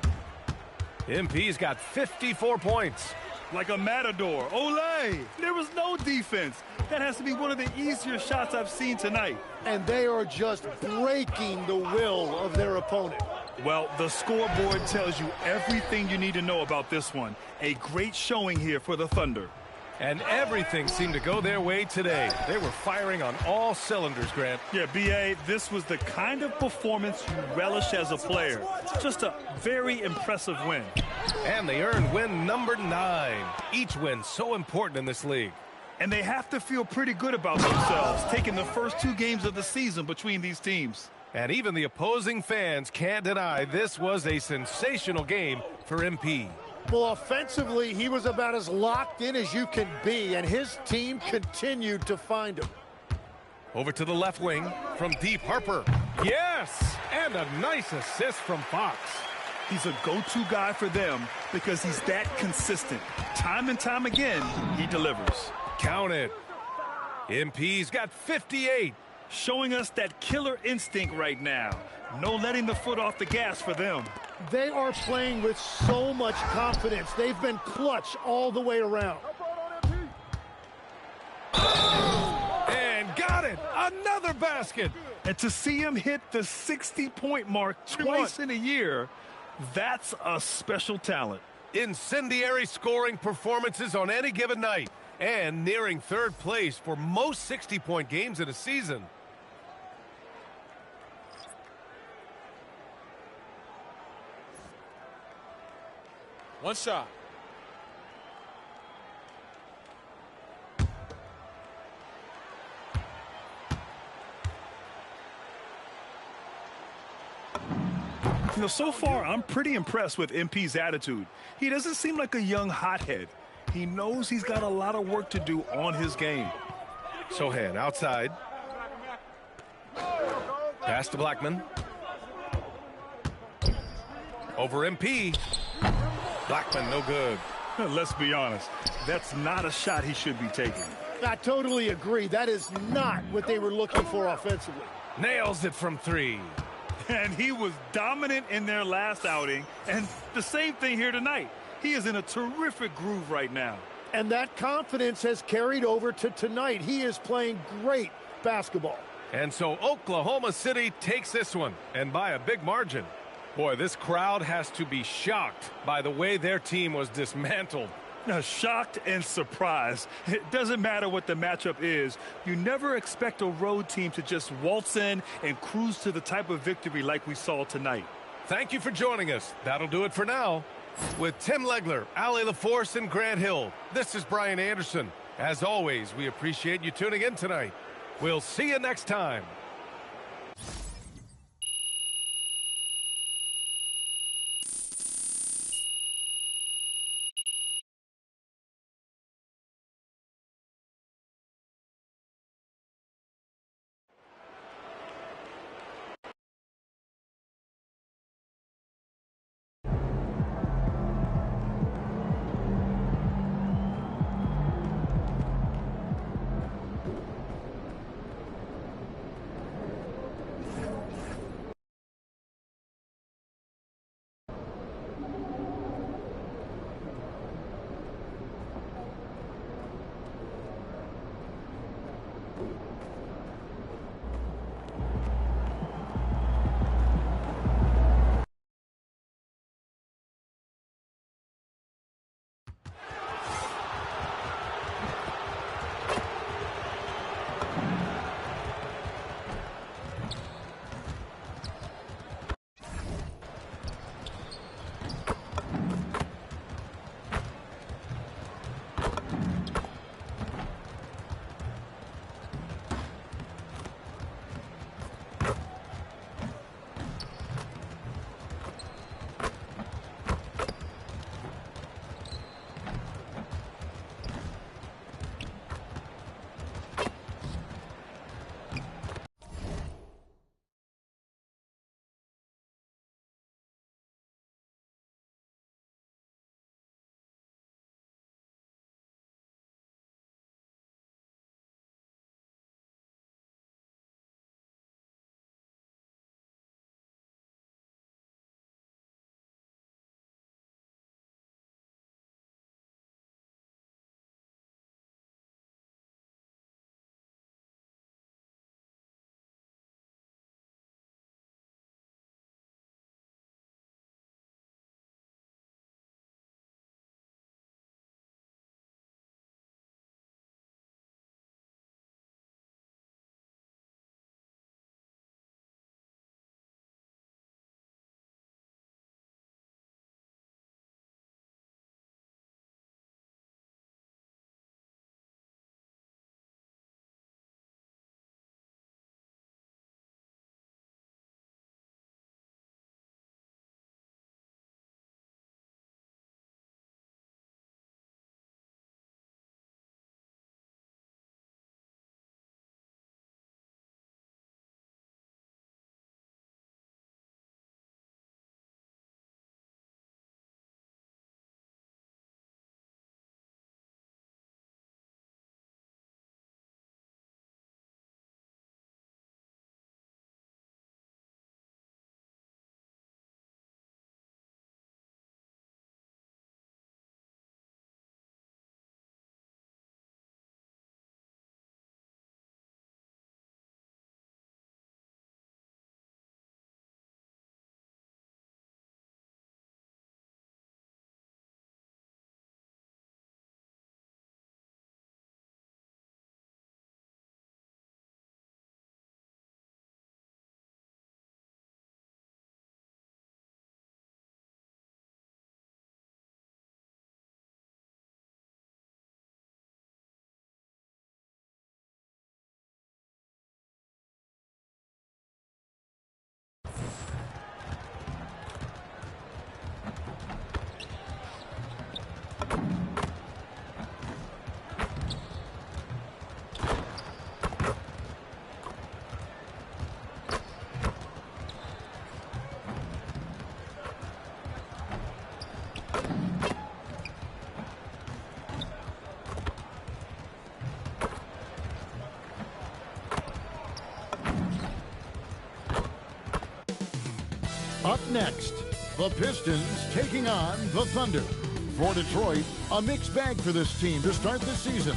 MP's got 54 points. Like a matador. Olay! There was no defense. That has to be one of the easier shots I've seen tonight. And they are just breaking the will of their opponent. Well, the scoreboard tells you everything you need to know about this one. A great showing here for the Thunder. And everything seemed to go their way today. They were firing on all cylinders, Grant. Yeah, B.A., this was the kind of performance you relish as a player. Just a very impressive win. And they earned win number 9. Each win so important in this league. And they have to feel pretty good about themselves, taking the first 2 games of the season between these teams. And even the opposing fans can't deny this was a sensational game for MP. Well, offensively, he was about as locked in as you can be, and his team continued to find him. Over to the left wing from deep, Harper. Yes! And a nice assist from Fox. He's a go-to guy for them because he's that consistent. Time and time again, he delivers. Count it. MP's got 58. Showing us that killer instinct right now. No letting the foot off the gas for them. They are playing with so much confidence. They've been clutch all the way around. And got it. Another basket. And to see him hit the 60-point mark twice in a year, that's a special talent. Incendiary scoring performances on any given night. And nearing 3rd place for most 60-point games in a season. One shot. You know, so far, I'm pretty impressed with MP's attitude. He doesn't seem like a young hothead. He knows he's got a lot of work to do on his game. Sohan outside. Pass to Blackman. Over MP. Blackman, no good. Let's be honest. That's not a shot he should be taking. I totally agree. That is not what they were looking for offensively. Nails it from 3. And he was dominant in their last outing. And the same thing here tonight. He is in a terrific groove right now. And that confidence has carried over to tonight. He is playing great basketball. And so Oklahoma City takes this one, and by a big margin. Boy, this crowd has to be shocked by the way their team was dismantled. Now, shocked and surprised. It doesn't matter what the matchup is. You never expect a road team to just waltz in and cruise to the type of victory like we saw tonight. Thank you for joining us. That'll do it for now. With Tim Legler, Ali LaForce, and Grant Hill, this is Brian Anderson. As always, we appreciate you tuning in tonight. We'll see you next time. Up next, the Pistons taking on the Thunder. For Detroit, a mixed bag for this team to start the season.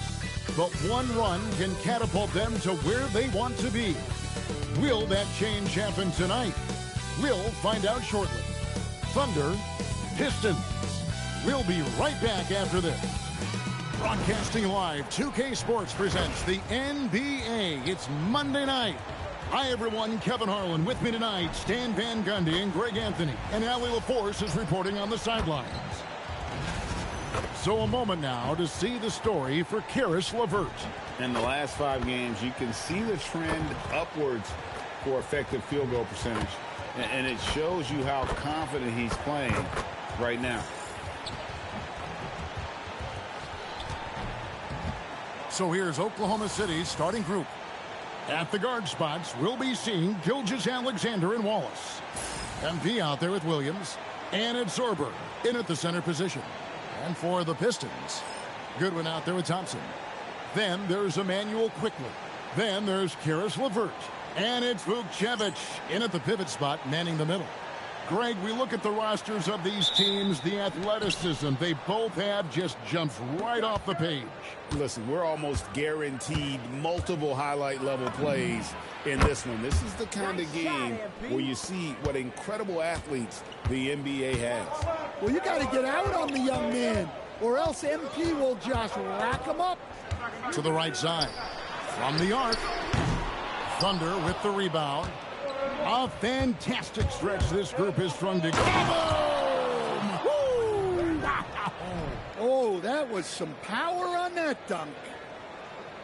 But one run can catapult them to where they want to be. Will that change happen tonight? We'll find out shortly. Thunder, Pistons. We'll be right back after this. Broadcasting live, 2K Sports presents the NBA. It's Monday night. Hi, everyone. Kevin Harlan with me tonight. Stan Van Gundy and Greg Anthony. And Allie LaForce is reporting on the sidelines. So a moment now to see the story for Caris LeVert. In the last 5 games, you can see the trend upwards for effective field goal percentage. And it shows you how confident he's playing right now. So here's Oklahoma City's starting group. At the guard spots, we'll be seeing Gilgeous-Alexander and Wallace. MP out there with Williams. And it's Sorber in at the center position. And for the Pistons, Goodwin out there with Thompson. Then there's Emmanuel Quickly. Then there's Caris LeVert. And it's Vukcevic in at the pivot spot, manning the middle. Greg, we look at the rosters of these teams, the athleticism they both have just jumps right off the page. Listen, we're almost guaranteed multiple highlight level plays in this one. This is the kind of game where you see what incredible athletes the NBA has. Well, you got to get out on the young man, or else MP will just rack him up. To the right side. From the arc. Thunder with the rebound. A fantastic stretch this group has strung together. Boom! Oh, that was some power on that dunk.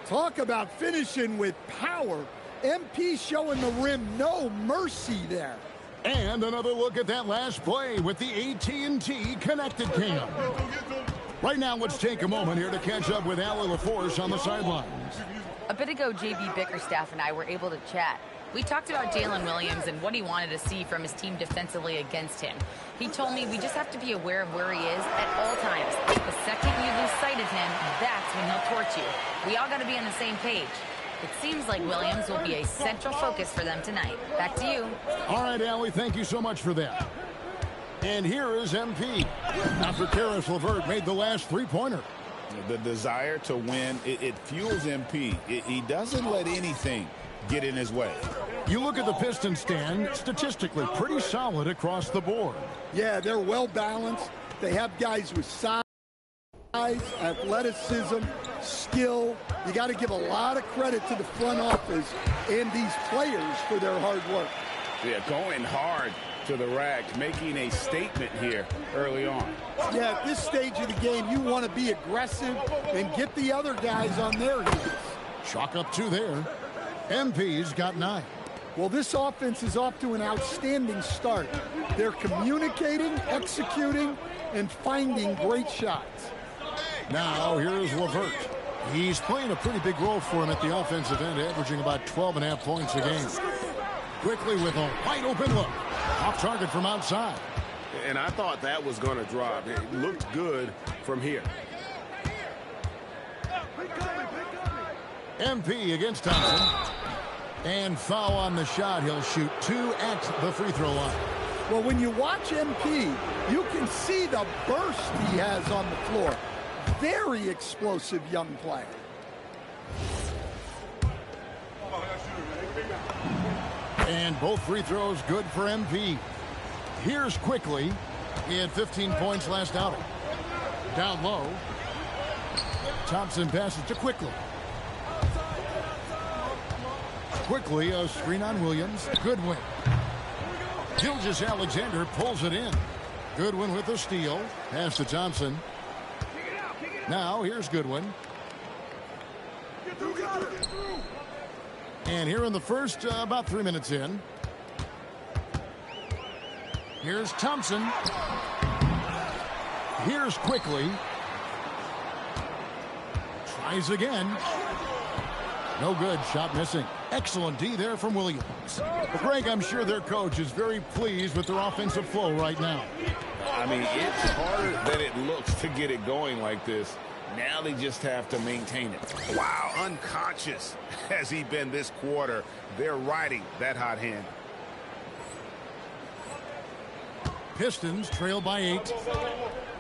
Talk about finishing with power. MP showing the rim no mercy there. And another look at that last play with the AT&T connected cam. Right now, let's take a moment here to catch up with Allie LaForce on the sidelines. A bit ago, JB Bickerstaff and I were able to chat. We talked about Jalen Williams and what he wanted to see from his team defensively against him. He told me we just have to be aware of where he is at all times. The second you lose sight of him, that's when he'll torch you. We all got to be on the same page. It seems like Williams will be a central focus for them tonight. Back to you. All right, Allie, thank you so much for that. And here is MP. After Caris LeVert made the last three-pointer. The desire to win, it fuels MP. He doesn't let anything get in his way. You look at the Pistons stand, statistically pretty solid across the board. Yeah, they're well balanced. They have guys with size, athleticism, skill. You got to give a lot of credit to the front office and these players for their hard work. Yeah, going hard to the rack, making a statement here early on. Yeah, at this stage of the game, you want to be aggressive and get the other guys on their heels. Chalk up 2 there. MP's got 9. Well, this offense is off to an outstanding start. They're communicating, executing, and finding great shots. Now, here's LeVert. He's playing a pretty big role for him at the offensive end, averaging about 12.5 points a game. Quickly with a wide-open look. Off target from outside. And I thought that was going to drop. It looked good from here. MP against Thompson. And foul on the shot. He'll shoot 2 at the free throw line. Well, when you watch MP, you can see the burst he has on the floor. Very explosive young player. And both free throws good for MP. Here's Quickly. He had 15 points last outing. Down low. Thompson passes to Quickly. Quickly, a screen on Williams. Goodwin. Gilgeous-Alexander pulls it in. Goodwin with a steal. Pass to Thompson. Now, here's Goodwin. And here in the first, about 3 minutes in. Here's Thompson. Here's Quickly. Tries again. No good. Shot missing. Excellent D there from Williams. Well, Greg, I'm sure their coach is very pleased with their offensive flow right now. I mean, it's harder than it looks to get it going like this. Now they just have to maintain it. Wow, unconscious has he been this quarter. They're riding that hot hand. Pistons trail by 8.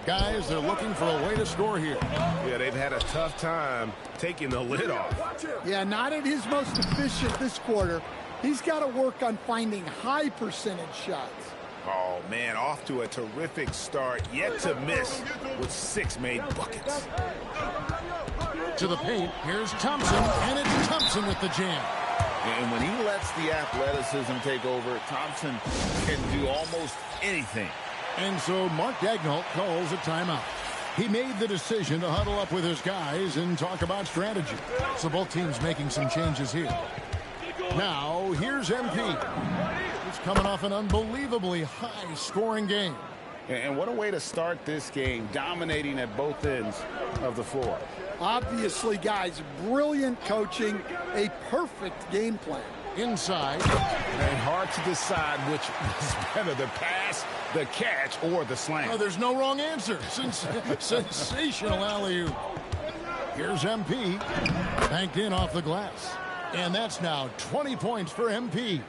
Guys, they're looking for a way to score here. Yeah, they've had a tough time taking the lid off. Yeah, not at his most efficient this quarter. He's got to work on finding high percentage shots. Oh, man, off to a terrific start, yet to miss with 6 made buckets. To the paint, here's Thompson, and it's Thompson with the jam. And when he lets the athleticism take over, Thompson can do almost anything. And so Mark Daigneault calls a timeout. He made the decision to huddle up with his guys and talk about strategy. So both teams making some changes here. Now, here's MP. He's coming off an unbelievably high-scoring game. And what a way to start this game, dominating at both ends of the floor. Obviously, guys, brilliant coaching, a perfect game plan. Inside. And hard to decide which is better, the pass, the catch, or the slam. Oh, there's no wrong answer. Sensational alley-oop. Here's MP. Banked in off the glass. And that's now 20 points for MP.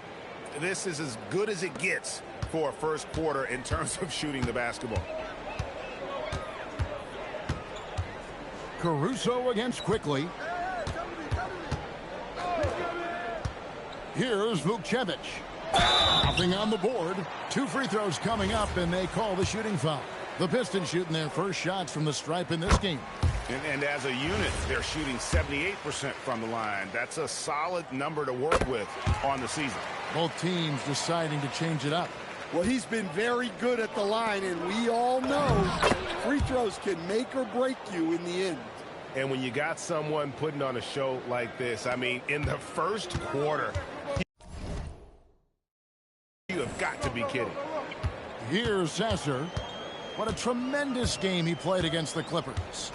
This is as good as it gets for a first quarter in terms of shooting the basketball. Caruso against Quickly. Here's Vukcevic. Nothing on the board. 2 free throws coming up, and they call the shooting foul. The Pistons shooting their first shots from the stripe in this game. And as a unit, they're shooting 78% from the line. That's a solid number to work with on the season. Both teams deciding to change it up. Well, he's been very good at the line, and we all know free throws can make or break you in the end. And when you got someone putting on a show like this, I mean, in the first quarter, you have got to be kidding. Here's Sasser. What a tremendous game he played against the Clippers.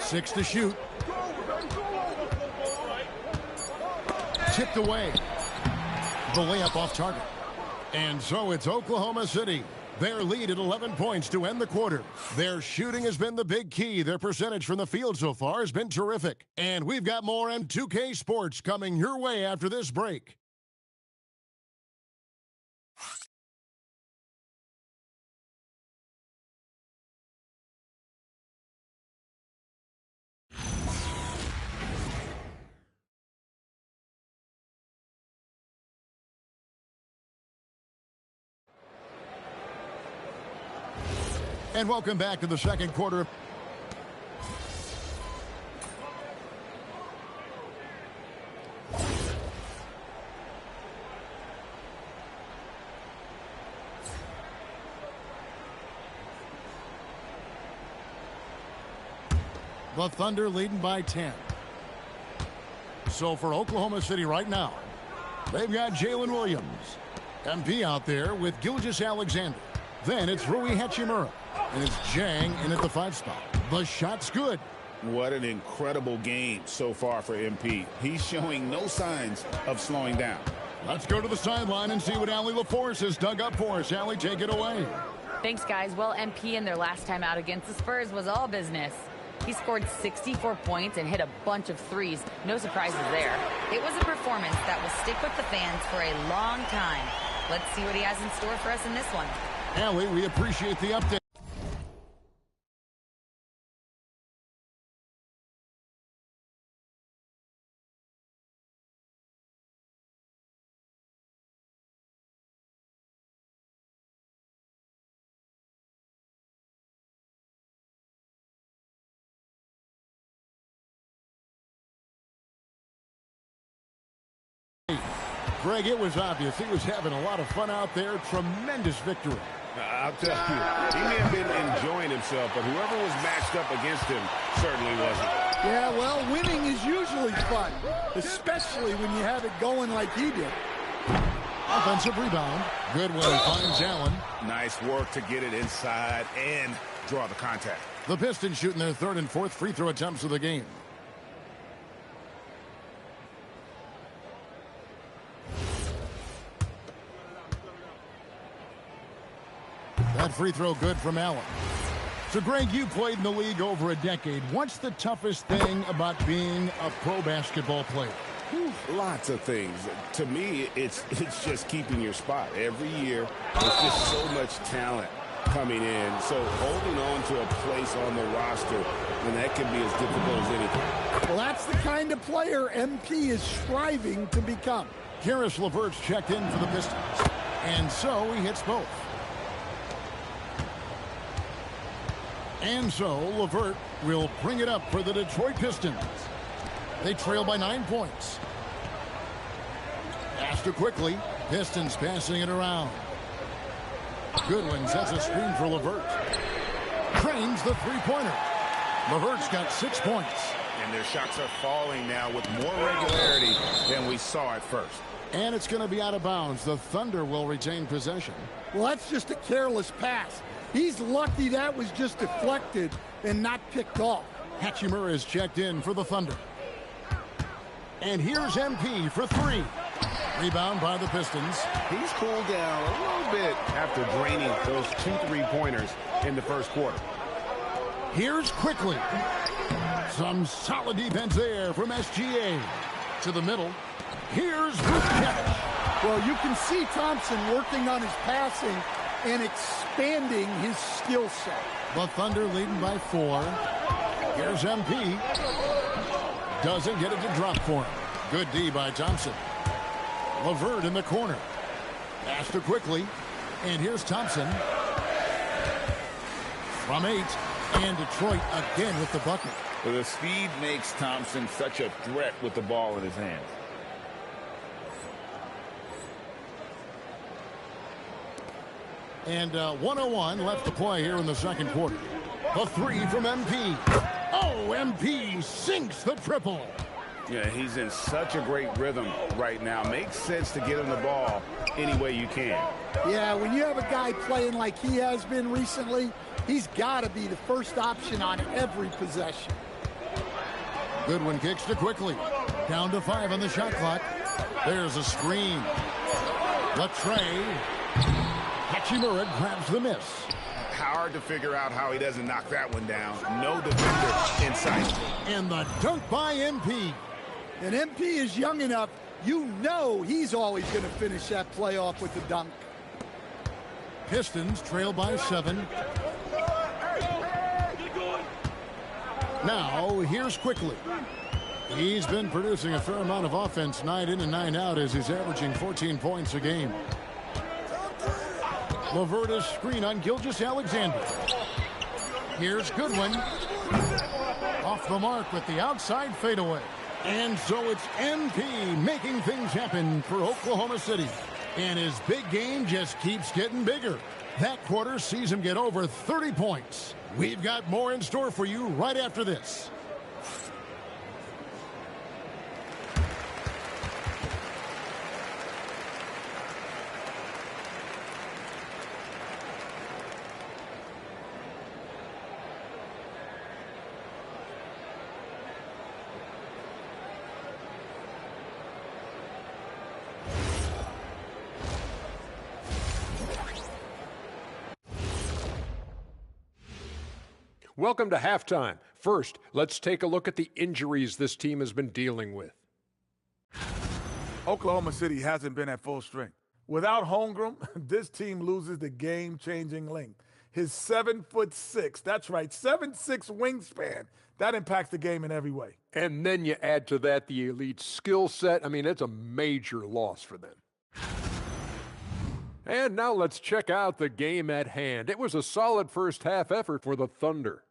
Six to shoot. Tipped away. The layup off target. And so it's Oklahoma City. Their lead at 11 points to end the quarter. Their shooting has been the big key. Their percentage from the field so far has been terrific. And we've got more M2K Sports coming your way after this break. And welcome back to the second quarter. The Thunder leading by 10. So for Oklahoma City right now, they've got Jalen Williams. MP out there with Gilgeous-Alexander. Then it's Rui Hachimura. And it's Jang in at the 5 spot. The shot's good. What an incredible game so far for MP. He's showing no signs of slowing down. Let's go to the sideline and see what Allie LaForce has dug up for us. Allie, take it away. Thanks, guys. Well, MP in their last time out against the Spurs was all business. He scored 64 points and hit a bunch of threes. No surprises there. It was a performance that will stick with the fans for a long time. Let's see what he has in store for us in this one. Allie, we appreciate the update. Greg, it was obvious he was having a lot of fun out there. Tremendous victory. I'll tell you, he may have been enjoying himself, but whoever was matched up against him certainly wasn't. Yeah, well, winning is usually fun, especially when you have it going like he did. Offensive rebound. Goodwin finds Allen. Nice work to get it inside and draw the contact. The Pistons shooting their 3rd and 4th free throw attempts of the game. That free throw good from Allen. So, Greg, you played in the league over a decade. What's the toughest thing about being a pro basketball player? Lots of things. To me, it's just keeping your spot. Every year, there's just so much talent coming in. So holding on to a place on the roster, and that can be as difficult as anything. Well, that's the kind of player MP is striving to become. Karis LeVert's checked in for the Pistons. And so he hits both. And so LeVert will bring it up for the Detroit Pistons. They trail by 9 points. Faster quickly. Pistons passing it around. Goodwin sets a screen for LeVert. Trains the three-pointer. LeVert's got 6 points. And their shots are falling now with more regularity than we saw at first. And it's going to be out of bounds. The Thunder will retain possession. Well, that's just a careless pass. He's lucky that was just deflected and not picked off. Hachimura is checked in for the Thunder. And here's MP for 3. Rebound by the Pistons. He's cooled down a little bit after draining those 2 3-pointers in the first quarter. Here's Quickly. Some solid defense there from SGA. To the middle. Here's Vucevic. Well, you can see Thompson working on his passing and expanding his skill set. The Thunder leading by 4. Here's MP. Doesn't get it to drop for him. Good D by Thompson. LeVert in the corner. Pass to Quickly. And here's Thompson. From 8. And Detroit again with the bucket. Well, the speed makes Thompson such a threat with the ball in his hands. And 1:01 left to play here in the second quarter. A 3 from MP. Oh, MP sinks the triple. Yeah, he's in such a great rhythm right now. Makes sense to get him the ball any way you can. Yeah, when you have a guy playing like he has been recently, he's got to be the first option on every possession. Goodwin kicks to Quickly. Down to 5 on the shot clock. There's a screen. Latrey. Hachimura grabs the miss. Hard to figure out how he doesn't knock that one down. No defender in sight. And the dunk by MP. And MP is young enough, you know he's always going to finish that play off with the dunk. Pistons trail by 7. Now, here's Quickly. He's been producing a fair amount of offense night in and night out as he's averaging 14 points a game. LeVert's screen on Gilgeous-Alexander. Here's Goodwin. Off the mark with the outside fadeaway. And so it's MP making things happen for Oklahoma City. And his big game just keeps getting bigger. That quarter sees him get over 30 points. We've got more in store for you right after this. Welcome to halftime. First, let's take a look at the injuries this team has been dealing with. Oklahoma City hasn't been at full strength. Without Holmgren, this team loses the game-changing length. His 7'6", that's right, 7'6" wingspan, that impacts the game in every way. And then you add to that the elite skill set. I mean, it's a major loss for them. And now let's check out the game at hand. It was a solid first-half effort for the Thunder.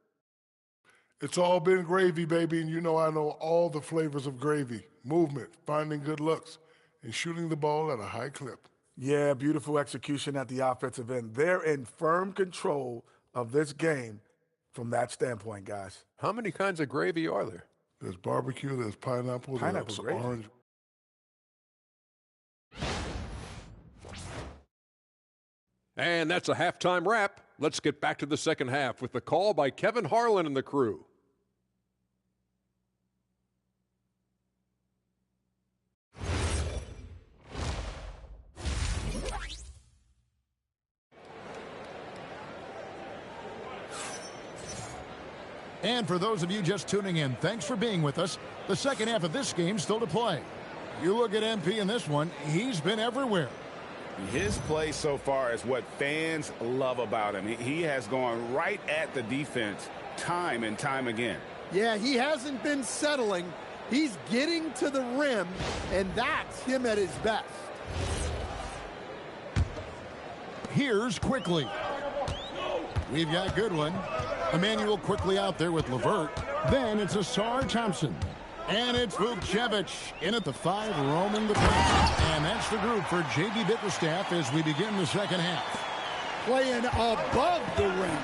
It's all been gravy, baby, and you know I know all the flavors of gravy. Movement, finding good looks, and shooting the ball at a high clip. Yeah, beautiful execution at the offensive end. They're in firm control of this game from that standpoint, guys. How many kinds of gravy are there? There's barbecue, there's pineapple, there's gravy. Orange. And that's a halftime wrap. Let's get back to the second half with the call by Kevin Harlan and the crew. And for those of you just tuning in, thanks for being with us. The second half of this game still to play. You look at MP in this one, he's been everywhere. His play so far is what fans love about him. He has gone right at the defense time and time again. Yeah, he hasn't been settling. He's getting to the rim, and that's him at his best. Here's Quickly. We've got Goodwin. Emmanuel Quickly out there with LeVert. Then it's Asar Thompson. And it's Vukcevic in at the 5, roaming the paint. And that's the group for J.B. Bickerstaff as we begin the second half. Playing above the rim.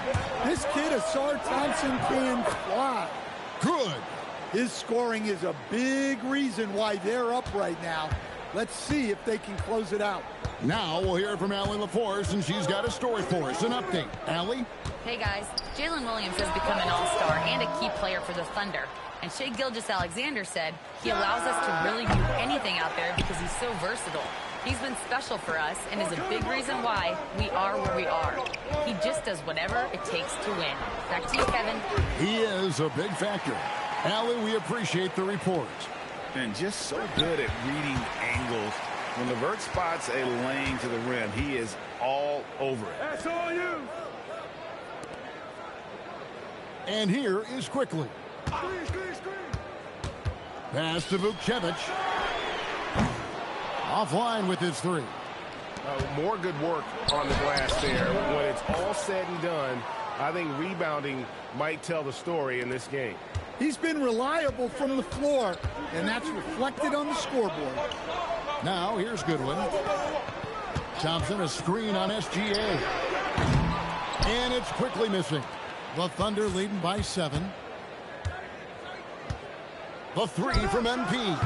This kid, Asar Thompson, can fly. Good. His scoring is a big reason why they're up right now. Let's see if they can close it out. Now we'll hear from Allie LaForce, and she's got a story for us. An update. Allie? Hey, guys. Jalen Williams has become an all-star and a key player for the Thunder. And Shai Gilgeous-Alexander said he allows us to really do anything out there because he's so versatile. He's been special for us and is a big reason why we are where we are. He just does whatever it takes to win. Back to you, Kevin. He is a big factor. Allie, we appreciate the report. And just so good at reading angles. When LeVert spots a lane to the rim, he is all over it. That's all you. And here is Quickly. Pass to Vukcevic. Offline with his 3. More good work on the glass there. When it's all said and done, I think rebounding might tell the story in this game. He's been reliable from the floor, and that's reflected on the scoreboard. Now here's Goodwin. Thompson, a screen on SGA. And it's Quickly missing. The Thunder leading by 7. The 3 from MP.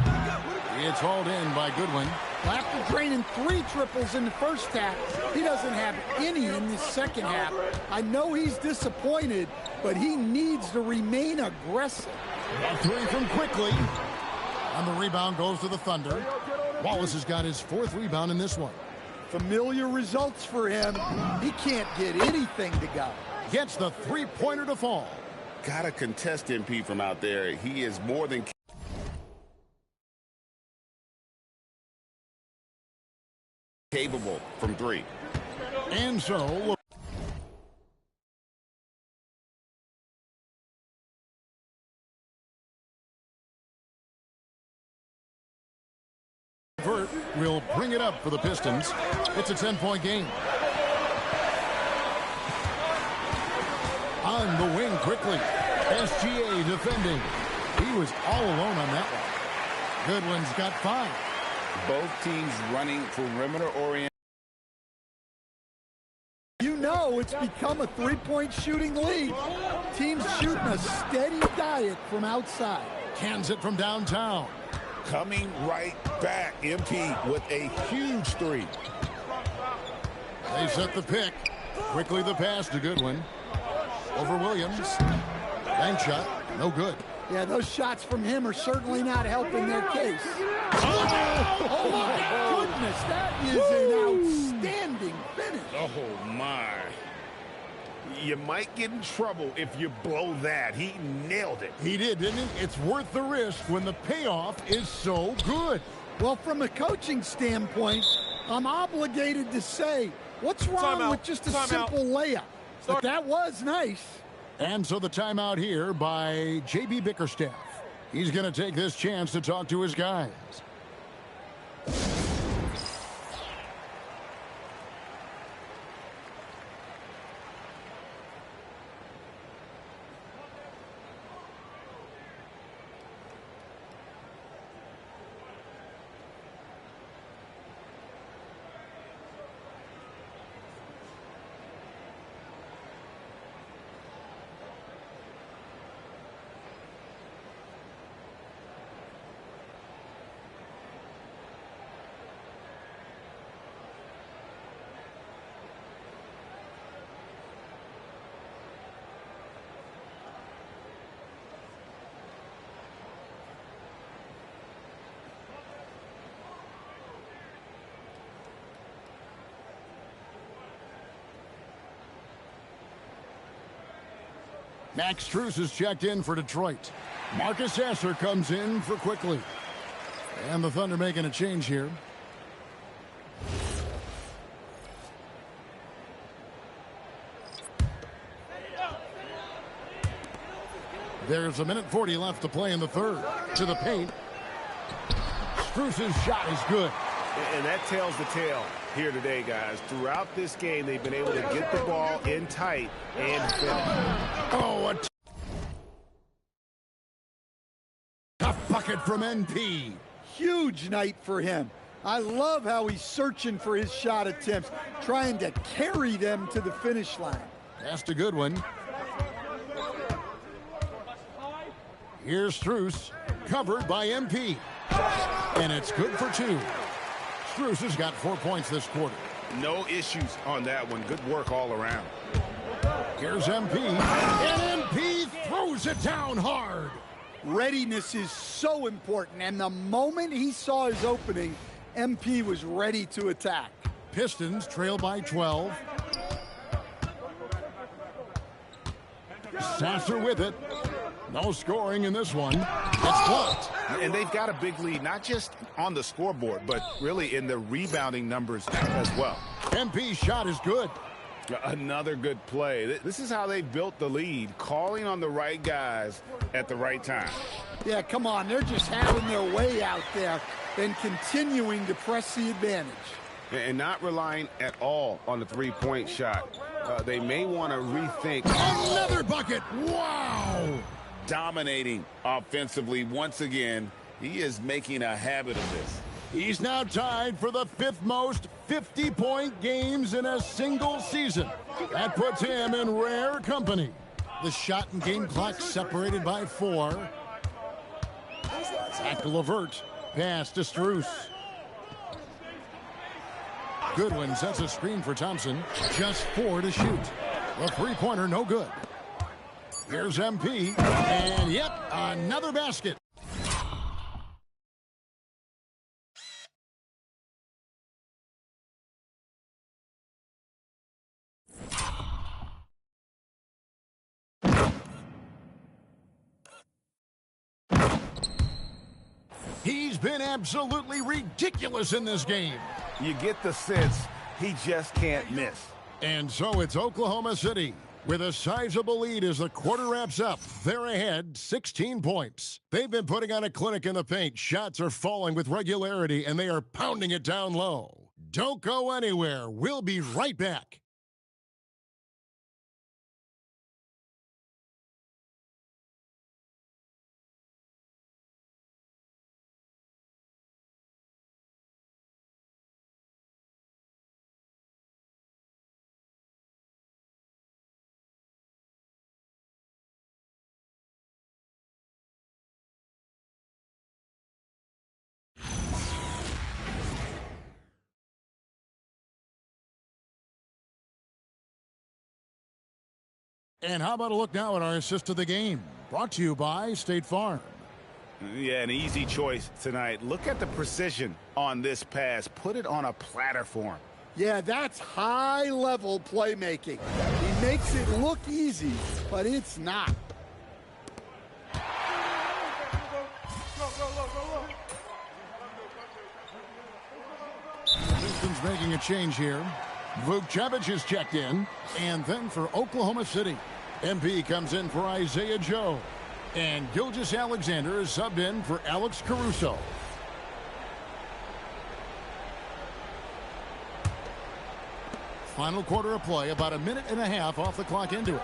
It's hauled in by Goodwin. After draining 3 triples in the first half, he doesn't have any in the second half. I know he's disappointed, but he needs to remain aggressive. The 3 from Quickly. And the rebound goes to the Thunder. Wallace has got his 4th rebound in this one. Familiar results for him. He can't get anything to go. Gets the 3-pointer to fall. Got to contest MP from out there. He is more than capable from 3. And so LeVert will bring it up for the Pistons. It's a 10-point game. On the wing quickly. SGA defending. He was all alone on that one. Goodwin's got 5. Both teams running perimeter oriented. You know it's become a 3-point shooting league. Teams shooting a steady diet from outside. Cans it from downtown. Coming right back. MP with a huge 3. They set the pick. Quickly the pass to Goodwin. Over Williams. Bank shot. No good. Yeah, those shots from him are certainly not helping their case. Oh my goodness, that is an outstanding finish. Oh, my. You might get in trouble if you blow that. He nailed it. He did, didn't he? It's worth the risk when the payoff is so good. Well, from a coaching standpoint, I'm obligated to say, what's wrong with just a simple layup? But that was nice. And so the timeout here by J.B. Bickerstaff. He's going to take this chance to talk to his guys. Max Strus is checked in for Detroit. Marcus Sasser comes in for Quickly. And the Thunder making a change here. There's 1:40 left to play in the third. To the paint. Strus's shot is good. And that tells the tale here today, guys. Throughout this game, they've been able to get the ball in tight and finish. Oh, a tough bucket from NP. Huge night for him. I love how he's searching for his shot attempts, trying to carry them to the finish line. That's a good one. Here's Strus, covered by MP. And it's good for 2. Strus has got 4 points this quarter. No issues on that one. Good work all around. Here's MP. And MP throws it down hard. Readiness is so important, and the moment he saw his opening, MP was ready to attack. Pistons trail by 12. Sasser with it. No scoring in this one. It's blocked. And they've got a big lead, not just on the scoreboard, but really in the rebounding numbers as well. MP's shot is good. Another good play. This is how they built the lead, calling on the right guys at the right time. Yeah, come on. They're just having their way out there and continuing to press the advantage. And not relying at all on the three-point shot. They may want to rethink. Another bucket. Wow. Dominating offensively once again. He is making a habit of this. He's now tied for the 5th most 50-point games in a single season. That puts him in rare company. The shot and game clock separated by 4. Back to LeVert. Pass to Strus. Goodwin sets a screen for Thompson. Just 4 to shoot. The three-pointer no good. Here's MP. And yep, another basket. He's been absolutely ridiculous in this game. You get the sense he just can't miss. And so it's Oklahoma City with a sizable lead as the quarter wraps up. They're ahead 16 points. They've been putting on a clinic in the paint. Shots are falling with regularity, and they are pounding it down low. Don't go anywhere. We'll be right back. And how about a look now at our assist of the game? Brought to you by State Farm. Yeah, an easy choice tonight. Look at the precision on this pass. Put it on a platter for him. Yeah, that's high-level playmaking. He makes it look easy, but it's not. Pistons making a change here. Vukcevic is checked in. And then for Oklahoma City, MP comes in for Isaiah Joe. And Gilgeous-Alexander is subbed in for Alex Caruso. Final quarter of play, about a minute and a half off the clock into it.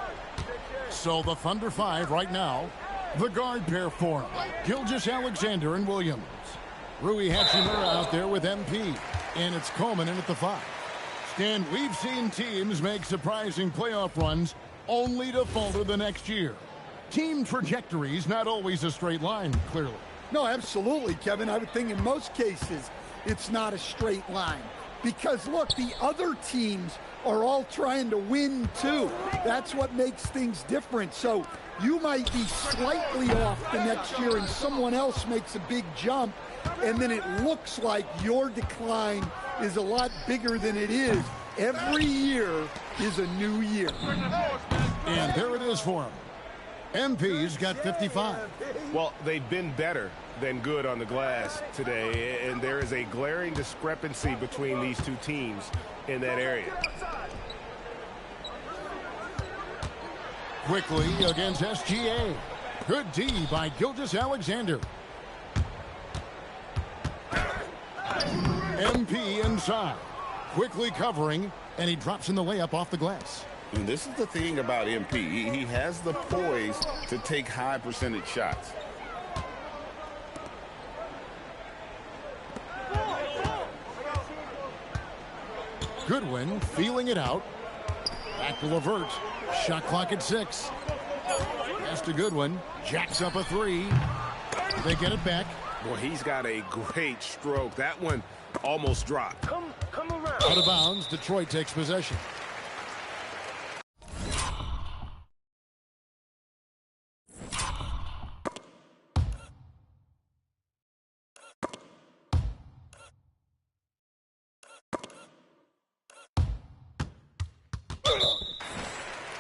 So the Thunder 5 right now. The guard pair for him, Gilgeous-Alexander and Williams. Rui Hachimura out there with MP. And it's Coleman in at the 5. And we've seen teams make surprising playoff runs only to falter the next year. Team trajectories not always a straight line, clearly. No, absolutely, Kevin. I would think in most cases it's not a straight line. Because, look, the other teams are all trying to win, too. That's what makes things different. So you might be slightly off the next year and someone else makes a big jump, and then it looks like your decline is a lot bigger than it is. Every year is a new year. And there it is for him. MP's got 55. Well, they've been better than good on the glass today, and there is a glaring discrepancy between these two teams in that area. Quickly against SGA. Good D by Gilgeous-Alexander. MP inside. Quickly covering, and he drops in the layup off the glass. And this is the thing about MP. He has the poise to take high percentage shots. Goodwin feeling it out. Back to LeVert. Shot clock at 6. Pass to Goodwin. Jacks up a 3. They get it back. Boy, he's got a great stroke. That one almost dropped. Out of bounds. Detroit takes possession.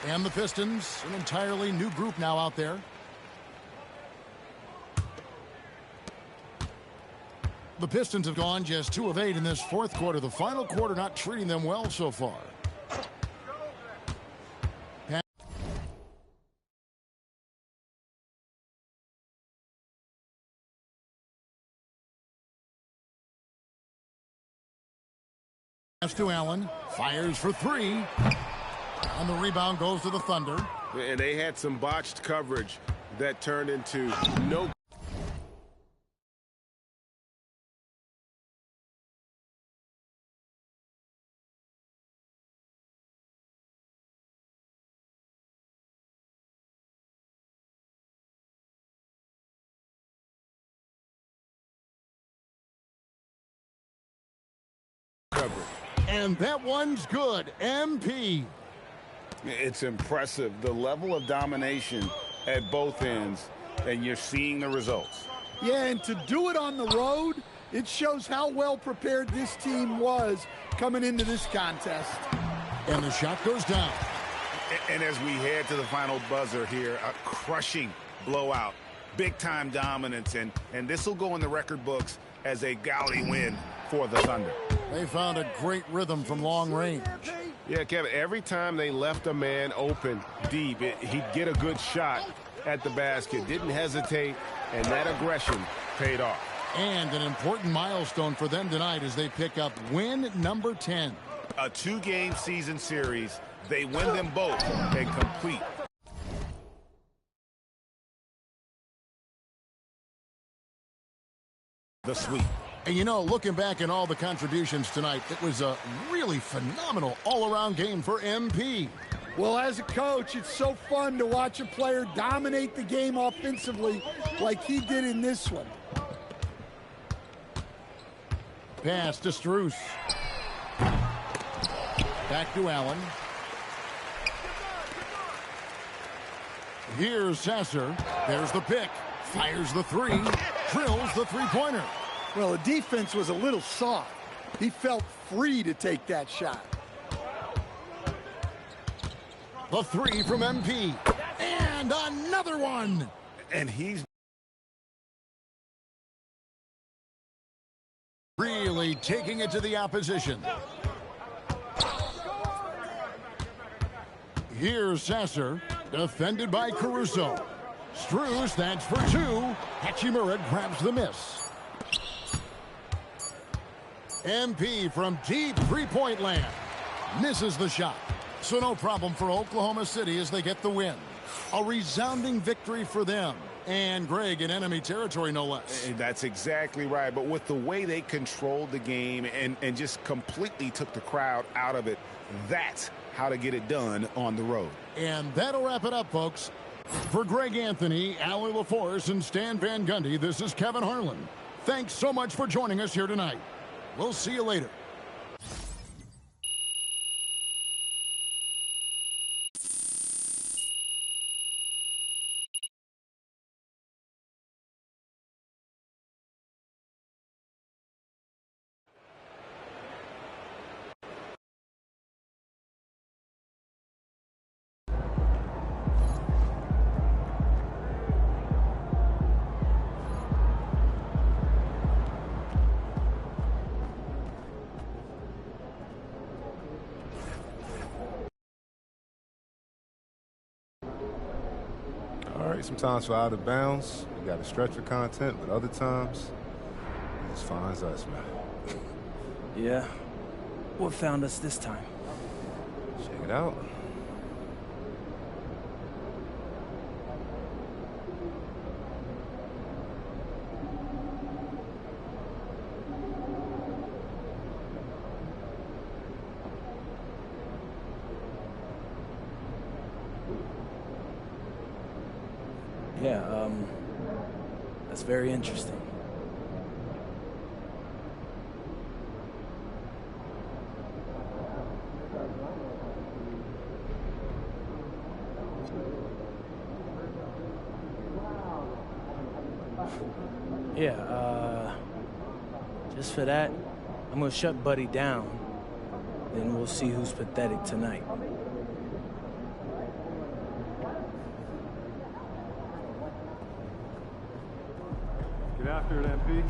And the Pistons, an entirely new group now out there. The Pistons have gone just 2 of 8 in this fourth quarter. The final quarter not treating them well so far. Pass to Allen. Fires for 3. And the rebound goes to the Thunder. And they had some botched coverage that turned into no. Coverage. And that one's good. MP. It's impressive, the level of domination at both ends, and you're seeing the results. Yeah, and to do it on the road, it shows how well prepared this team was coming into this contest. And the shot goes down. And as we head to the final buzzer here, a crushing blowout, big-time dominance, and this will go in the record books as a gaudy win for the Thunder. They found a great rhythm from long range. Yeah, Kevin, every time they left a man open deep, he'd get a good shot at the basket. Didn't hesitate, and that aggression paid off. And an important milestone for them tonight as they pick up win number 10. A 2-game season series. They win them both and complete the sweep. And you know, looking back at all the contributions tonight, it was a really phenomenal all-around game for MP. Well, as a coach, it's so fun to watch a player dominate the game offensively like he did in this one. Pass to Strus. Back to Allen. Here's Sasser. There's the pick. Fires the 3. Drills the 3-pointer. Well, the defense was a little soft. He felt free to take that shot. The 3 from MP. And another one. And he's really taking it to the opposition. Here's Sasser, defended by Caruso. Strus, that's for 2. Hachimura grabs the miss. MP from deep three-point land. Misses the shot. So no problem for Oklahoma City as they get the win. A resounding victory for them. And Greg, in enemy territory, no less. That's exactly right. But with the way they controlled the game and just completely took the crowd out of it, that's how to get it done on the road. And that'll wrap it up, folks. For Greg Anthony, Allie LaForce, and Stan Van Gundy, this is Kevin Harlan. Thanks so much for joining us here tonight. We'll see you later. sometimes for out of bounds, you got to stretch for content, but other times, it just finds us, man. Yeah. What found us this time? Check it out. Yeah, that's very interesting. Yeah, just for that, I'm gonna shut Buddy down. Then we'll see who's pathetic tonight. Get after it, MP.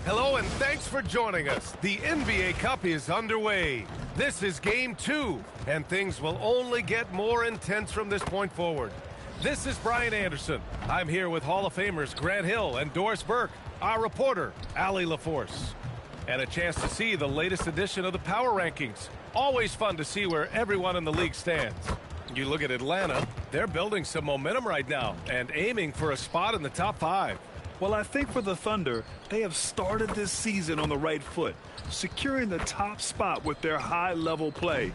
Hello and thanks for joining us. The NBA Cup is underway. This is Game 2, and things will only get more intense from this point forward. This is Brian Anderson. I'm here with Hall of Famers Grant Hill and Doris Burke, our reporter, Allie LaForce. And a chance to see the latest edition of the Power Rankings. Always fun to see where everyone in the league stands. You look at Atlanta, they're building some momentum right now and aiming for a spot in the top 5. Well, I think for the Thunder, they have started this season on the right foot, securing the top spot with their high-level play.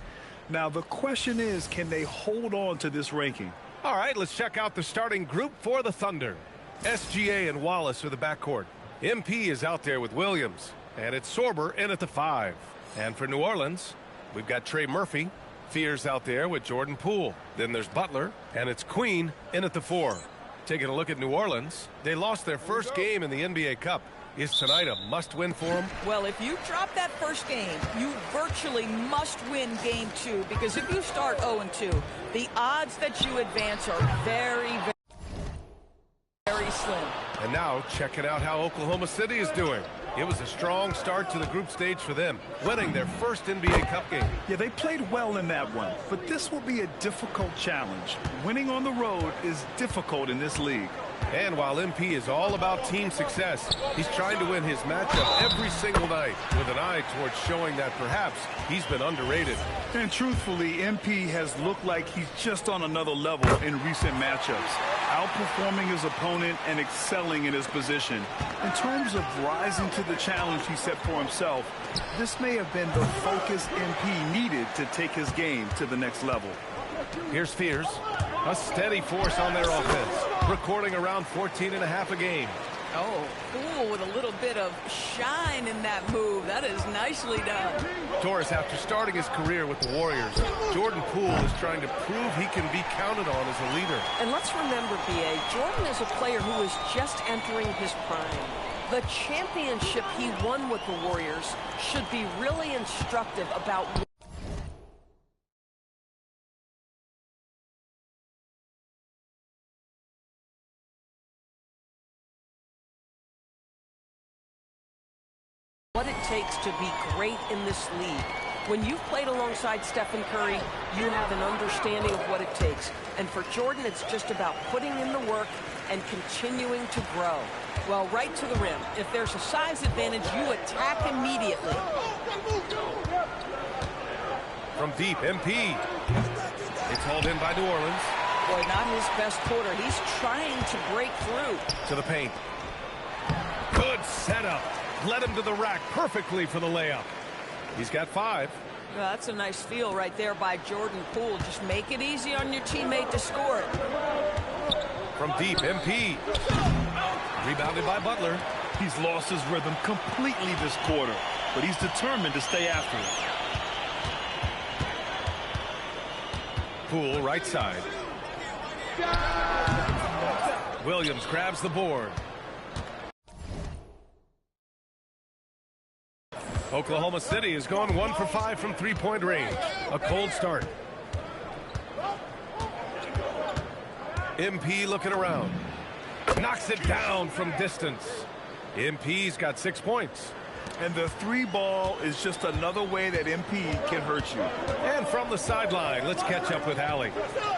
Now, the question is, can they hold on to this ranking? All right, let's check out the starting group for the Thunder. SGA and Wallace are the backcourt. MP is out there with Williams, and it's Sorber in at the 5. And for New Orleans, we've got Trey Murphy. Fears out there with Jordan Poole. Then there's Butler, and it's Queen in at the 4. Taking a look at New Orleans, they lost their first game in the NBA Cup. Is tonight a must-win for them? Well, if you drop that first game, you virtually must win Game 2, because if you start 0-2, the odds that you advance are very, very slim. And now, checking out how Oklahoma City is doing. It was a strong start to the group stage for them, winning their first NBA Cup game. Yeah, they played well in that one, but this will be a difficult challenge. Winning on the road is difficult in this league. And while MP is all about team success, he's trying to win his matchup every single night with an eye towards showing that perhaps he's been underrated. And truthfully, MP has looked like he's just on another level in recent matchups, outperforming his opponent and excelling in his position. In terms of rising to the challenge he set for himself, this may have been the focus MP needed to take his game to the next level. Here's Fears, a steady force on their offense, recording around 14.5 a game. Oh, cool, with a little bit of shine in that move. That is nicely done. Torres, after starting his career with the Warriors, Jordan Poole is trying to prove he can be counted on as a leader. And let's remember, B.A., Jordan is a player who is just entering his prime. The championship he won with the Warriors should be really instructive about what it takes to be great in this league. When you've played alongside Stephen Curry, you have an understanding of what it takes. And for Jordan, it's just about putting in the work and continuing to grow. Well, right to the rim. If there's a size advantage, you attack immediately. From deep, MP. It's hauled in by New Orleans. Boy, not his best quarter. He's trying to break through. To the paint. Good setup. Led him to the rack perfectly for the layup. He's got 5. Well, that's a nice feel right there by Jordan Poole. Just make it easy on your teammate to score it. From deep, MP. Rebounded by Butler. He's lost his rhythm completely this quarter, but he's determined to stay after it. Poole, right side. Williams grabs the board. Oklahoma City is going 1 for 5 from three-point range. A cold start. MP looking around. Knocks it down from distance. MP's got 6 points. And the 3-ball is just another way that MP can hurt you. And from the sideline, let's catch up with Allie.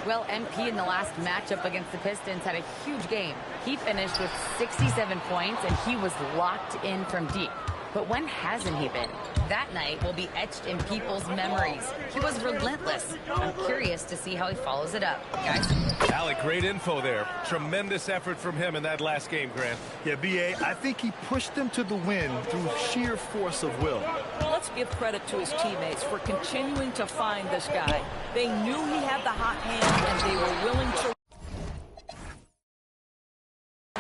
Well, MP in the last matchup against the Pistons had a huge game. He finished with 67 points, and he was locked in from deep. But when hasn't he been? That night will be etched in people's memories. He was relentless. I'm curious to see how he follows it up, guys. Alec, great info there. Tremendous effort from him in that last game, Grant. Yeah, B.A., I think he pushed them to the win through sheer force of will. Well, let's give credit to his teammates for continuing to find this guy. They knew he had the hot hand, and they were willing to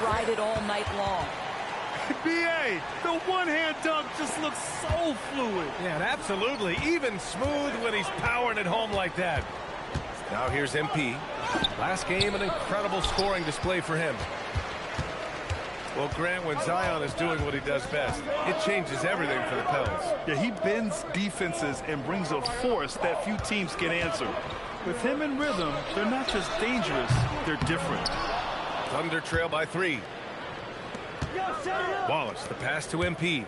ride it all night long. B.A., the one-hand dunk just looks so fluid. Yeah, and absolutely. Even smooth when he's powering it home like that. Now here's MP. Last game, an incredible scoring display for him. Well, Grant, when Zion is doing what he does best, it changes everything for the Pels. Yeah, he bends defenses and brings a force that few teams can answer. With him in rhythm, they're not just dangerous, they're different. Thunder trail by 3. Wallace, the pass to MP.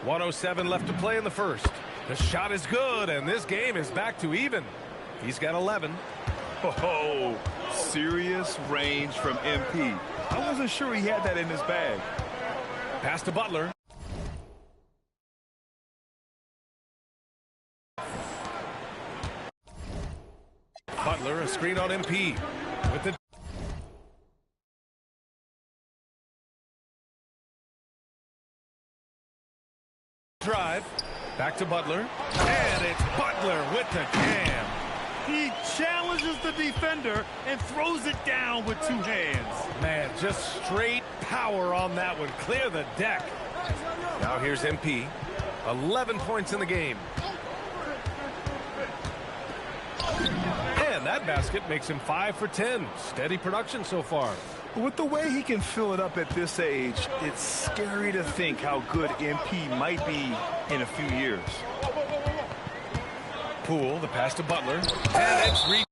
1:07 left to play in the first. The shot is good, and this game is back to even. He's got 11. Oh, serious range from MP. I wasn't sure he had that in his bag. Pass to Butler. Butler, a screen on MP. With the drive. Back to Butler. And it's Butler with the jam. He challenges the defender and throws it down with 2 hands. Man, just straight power on that one. Clear the deck. Now here's MP. 11 points in the game. And that basket makes him 5 for 10. Steady production so far. With the way he can fill it up at this age, it's scary to think how good MP might be in a few years. Poole, the pass to Butler. And it's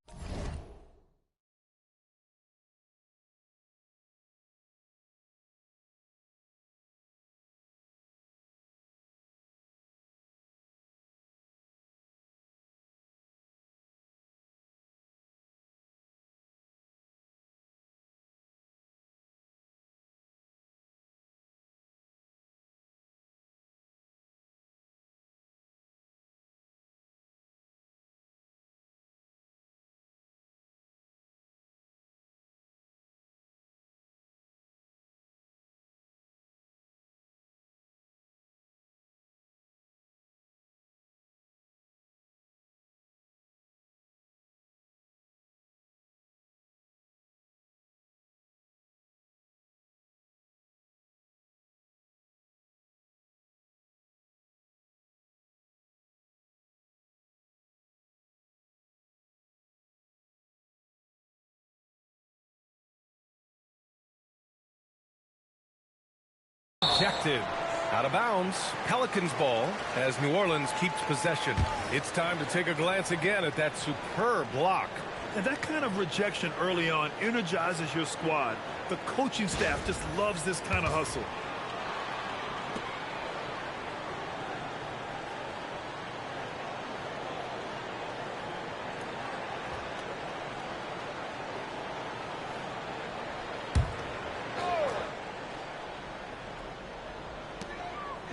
ejected. Out of bounds. Pelicans ball as New Orleans keeps possession. It's time to take a glance again at that superb block. And that kind of rejection early on energizes your squad. The coaching staff just loves this kind of hustle.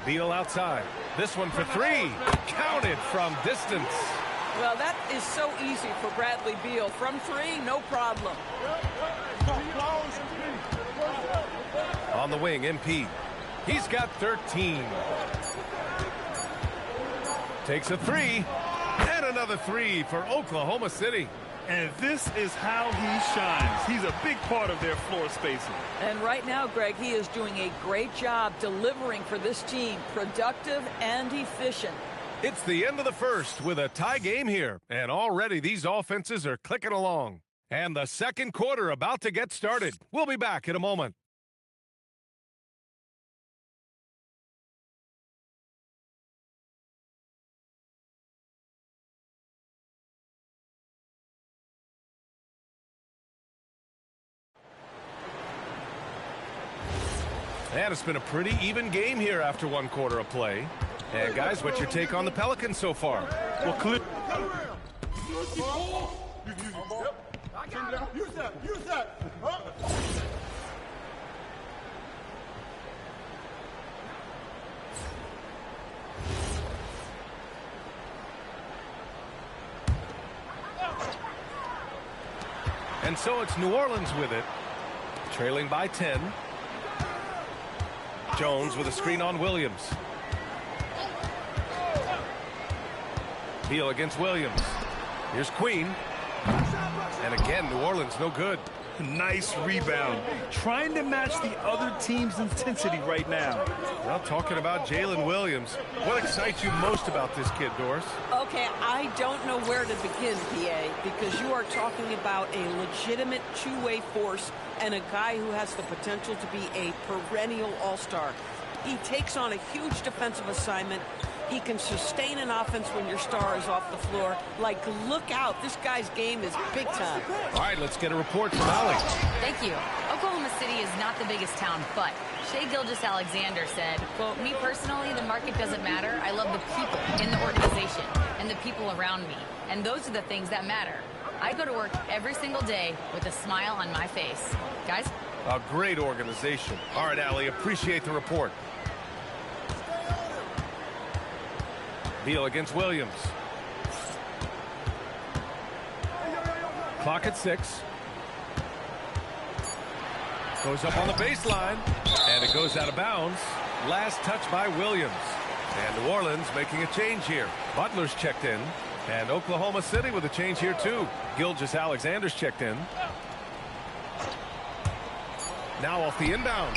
Beal outside. This one for three. Counted from distance. Well, that is so easy for Bradley Beal. From three, no problem. On the wing, MP. He's got 13. Takes a three. And another three for Oklahoma City. And this is how he shines. He's a big part of their floor spacing. And right now, Greg, he is doing a great job delivering for this team. Productive and efficient. It's the end of the first with a tie game here. And already these offenses are clicking along. And the second quarter about to get started. We'll be back in a moment. And it's been a pretty even game here after one quarter of play. And guys, what's your take on the Pelicans so far? Well, clear. Use that. And so it's New Orleans with it, trailing by 10. Jones with a screen on Williams. Beal against Williams. Here's Queen. And again, New Orleans no good. Nice rebound. Trying to match the other team's intensity right now. Well, talking about Jalen Williams, what excites you most about this kid, Doris? Okay, I don't know where to begin, PA, because you are talking about a legitimate two-way force and a guy who has the potential to be a perennial all-star. He takes on a huge defensive assignment. He can sustain an offense when your star is off the floor. Like, look out. This guy's game is big time. All right, let's get a report from Allie. Thank you. Oklahoma City is not the biggest town, but Shai Gilgeous-Alexander said, quote, "Me personally, the market doesn't matter. I love the people in the organization and the people around me. And those are the things that matter. I go to work every single day with a smile on my face." Guys? A great organization. All right, Allie, appreciate the report. Beal against Williams. Clock at 6. Goes up on the baseline. And it goes out of bounds. Last touch by Williams. And New Orleans making a change here. Butler's checked in. And Oklahoma City with a change here too. Gilgeous-Alexander's checked in. Now off the inbound.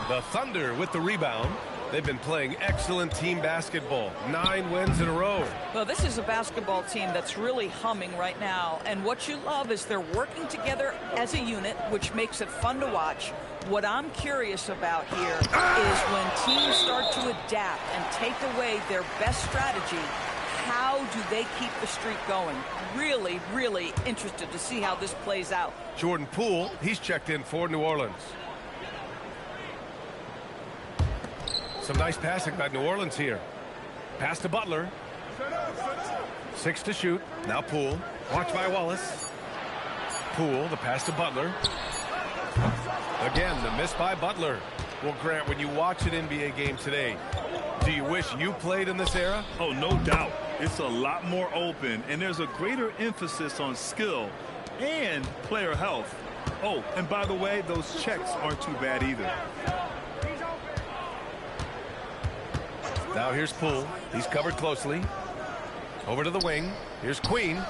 The Thunder with the rebound. They've been playing excellent team basketball. 9 wins in a row. Well, this is a basketball team that's really humming right now. And what you love is they're working together as a unit, which makes it fun to watch. What I'm curious about here is when teams start to adapt and take away their best strategy, how do they keep the streak going? Really, really interested to see how this plays out. Jordan Poole, he's checked in for New Orleans. Some nice passing by New Orleans here. Pass to Butler. 6 to shoot. Now Poole. Watch by Wallace. Poole, the pass to Butler. Again, the miss by Butler. Well, Grant, when you watch an NBA game today, do you wish you played in this era? Oh, no doubt. It's a lot more open, and there's a greater emphasis on skill and player health. Oh, and by the way, those checks aren't too bad either. Now here's Poole. He's covered closely. Over to the wing. Here's Queen.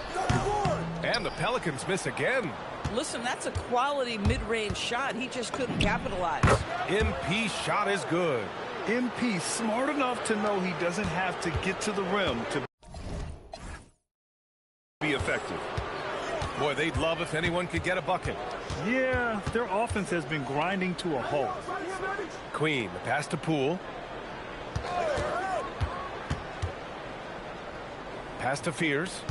And the Pelicans miss again. Listen, that's a quality mid-range shot. He just couldn't capitalize. MP shot is good. MP smart enough to know he doesn't have to get to the rim to be effective. Boy, they'd love if anyone could get a bucket. Yeah, their offense has been grinding to a halt. Queen, the pass to Poole. Pass to Fears.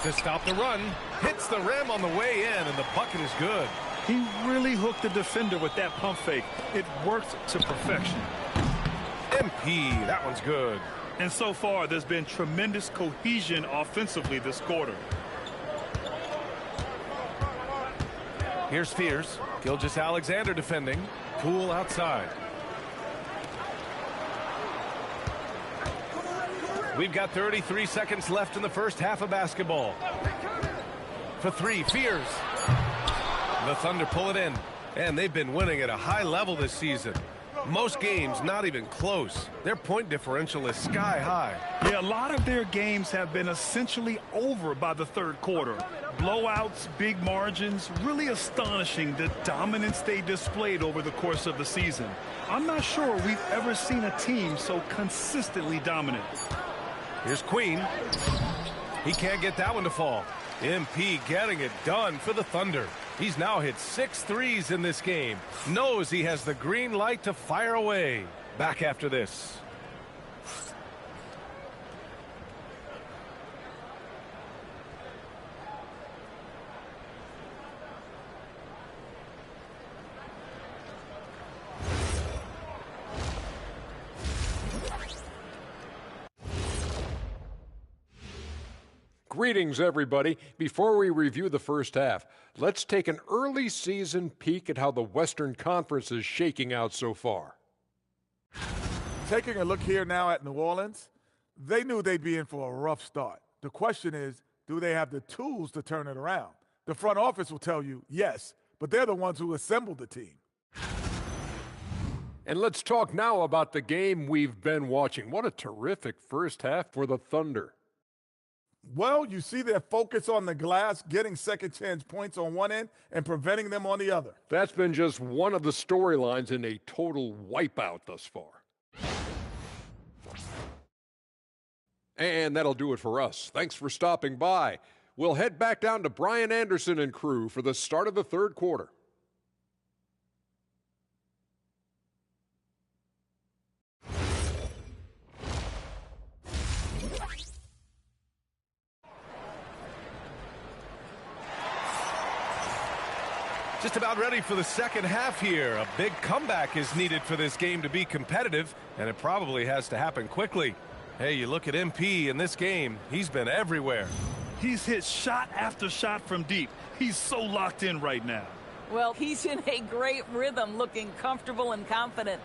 To stop the run. Hits the rim on the way in, and the bucket is good. He really hooked the defender with that pump fake. It worked to perfection. MP, that one's good. And so far, there's been tremendous cohesion offensively this quarter. Here's Fears. Gilgeous-Alexander defending. Poole outside. We've got 33 seconds left in the first half of basketball. For three, Fears. The Thunder pull it in, and they've been winning at a high level this season. Most games not even close. Their point differential is sky high. Yeah, a lot of their games have been essentially over by the third quarter. Blowouts, big margins, really astonishing the dominance they displayed over the course of the season. I'm not sure we've ever seen a team so consistently dominant. Here's Queen. He can't get that one to fall. MP getting it done for the Thunder. He's now hit 6 threes in this game. Knows he has the green light to fire away. Back after this. Greetings, everybody. Before we review the first half, let's take an early season peek at how the Western Conference is shaking out so far. Taking a look here now at New Orleans, they knew they'd be in for a rough start. The question is, do they have the tools to turn it around? The front office will tell you yes, but they're the ones who assembled the team. And let's talk now about the game we've been watching. What a terrific first half for the Thunder. Well, you see their focus on the glass, getting second chance points on one end and preventing them on the other. That's been just one of the storylines in a total wipeout thus far. And that'll do it for us. Thanks for stopping by. We'll head back down to Brian Anderson and crew for the start of the third quarter. Just about ready for the second half here. A big comeback is needed for this game to be competitive, and it probably has to happen quickly. Hey, you look at MP in this game, he's been everywhere. He's hit shot after shot from deep. He's so locked in right now. Well, he's in a great rhythm, looking comfortable and confident.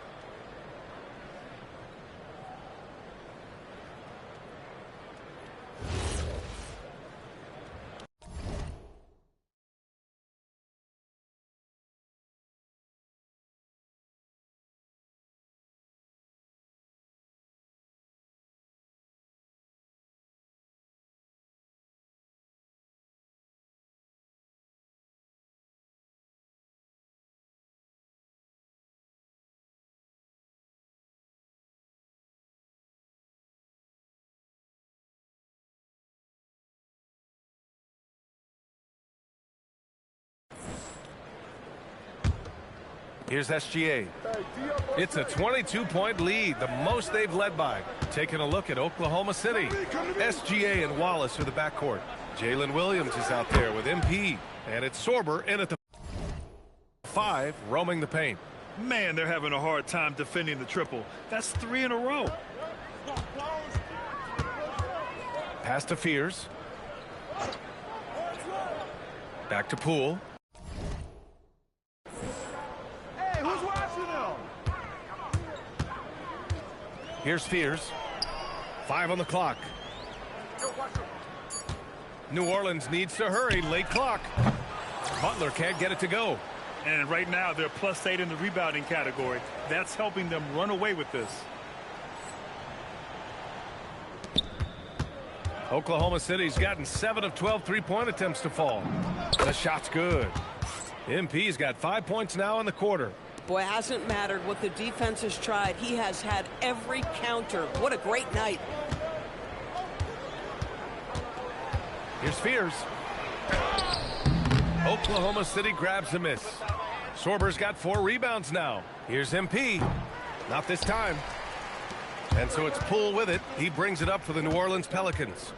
Here's SGA. It's a 22-point lead, the most they've led by. Taking a look at Oklahoma City. SGA and Wallace are the backcourt. Jalen Williams is out there with MP. And it's Sorber in at the 5, roaming the paint. Man, they're having a hard time defending the triple. That's 3 in a row. Pass to Fears. Back to Poole. Here's Fears. 5 on the clock. New Orleans needs to hurry. Late clock. Butler can't get it to go. And right now they're +8 in the rebounding category. That's helping them run away with this. Oklahoma City's gotten 7 of 12 three-point attempts to fall. The shot's good. MP's got 5 points now in the quarter. Boy, it hasn't mattered what the defense has tried. He has had every counter. What a great night. Here's Fears. Oklahoma City grabs a miss. Sorber's got 4 rebounds now. Here's MP. Not this time. And so it's Poole with it. He brings it up for the New Orleans Pelicans.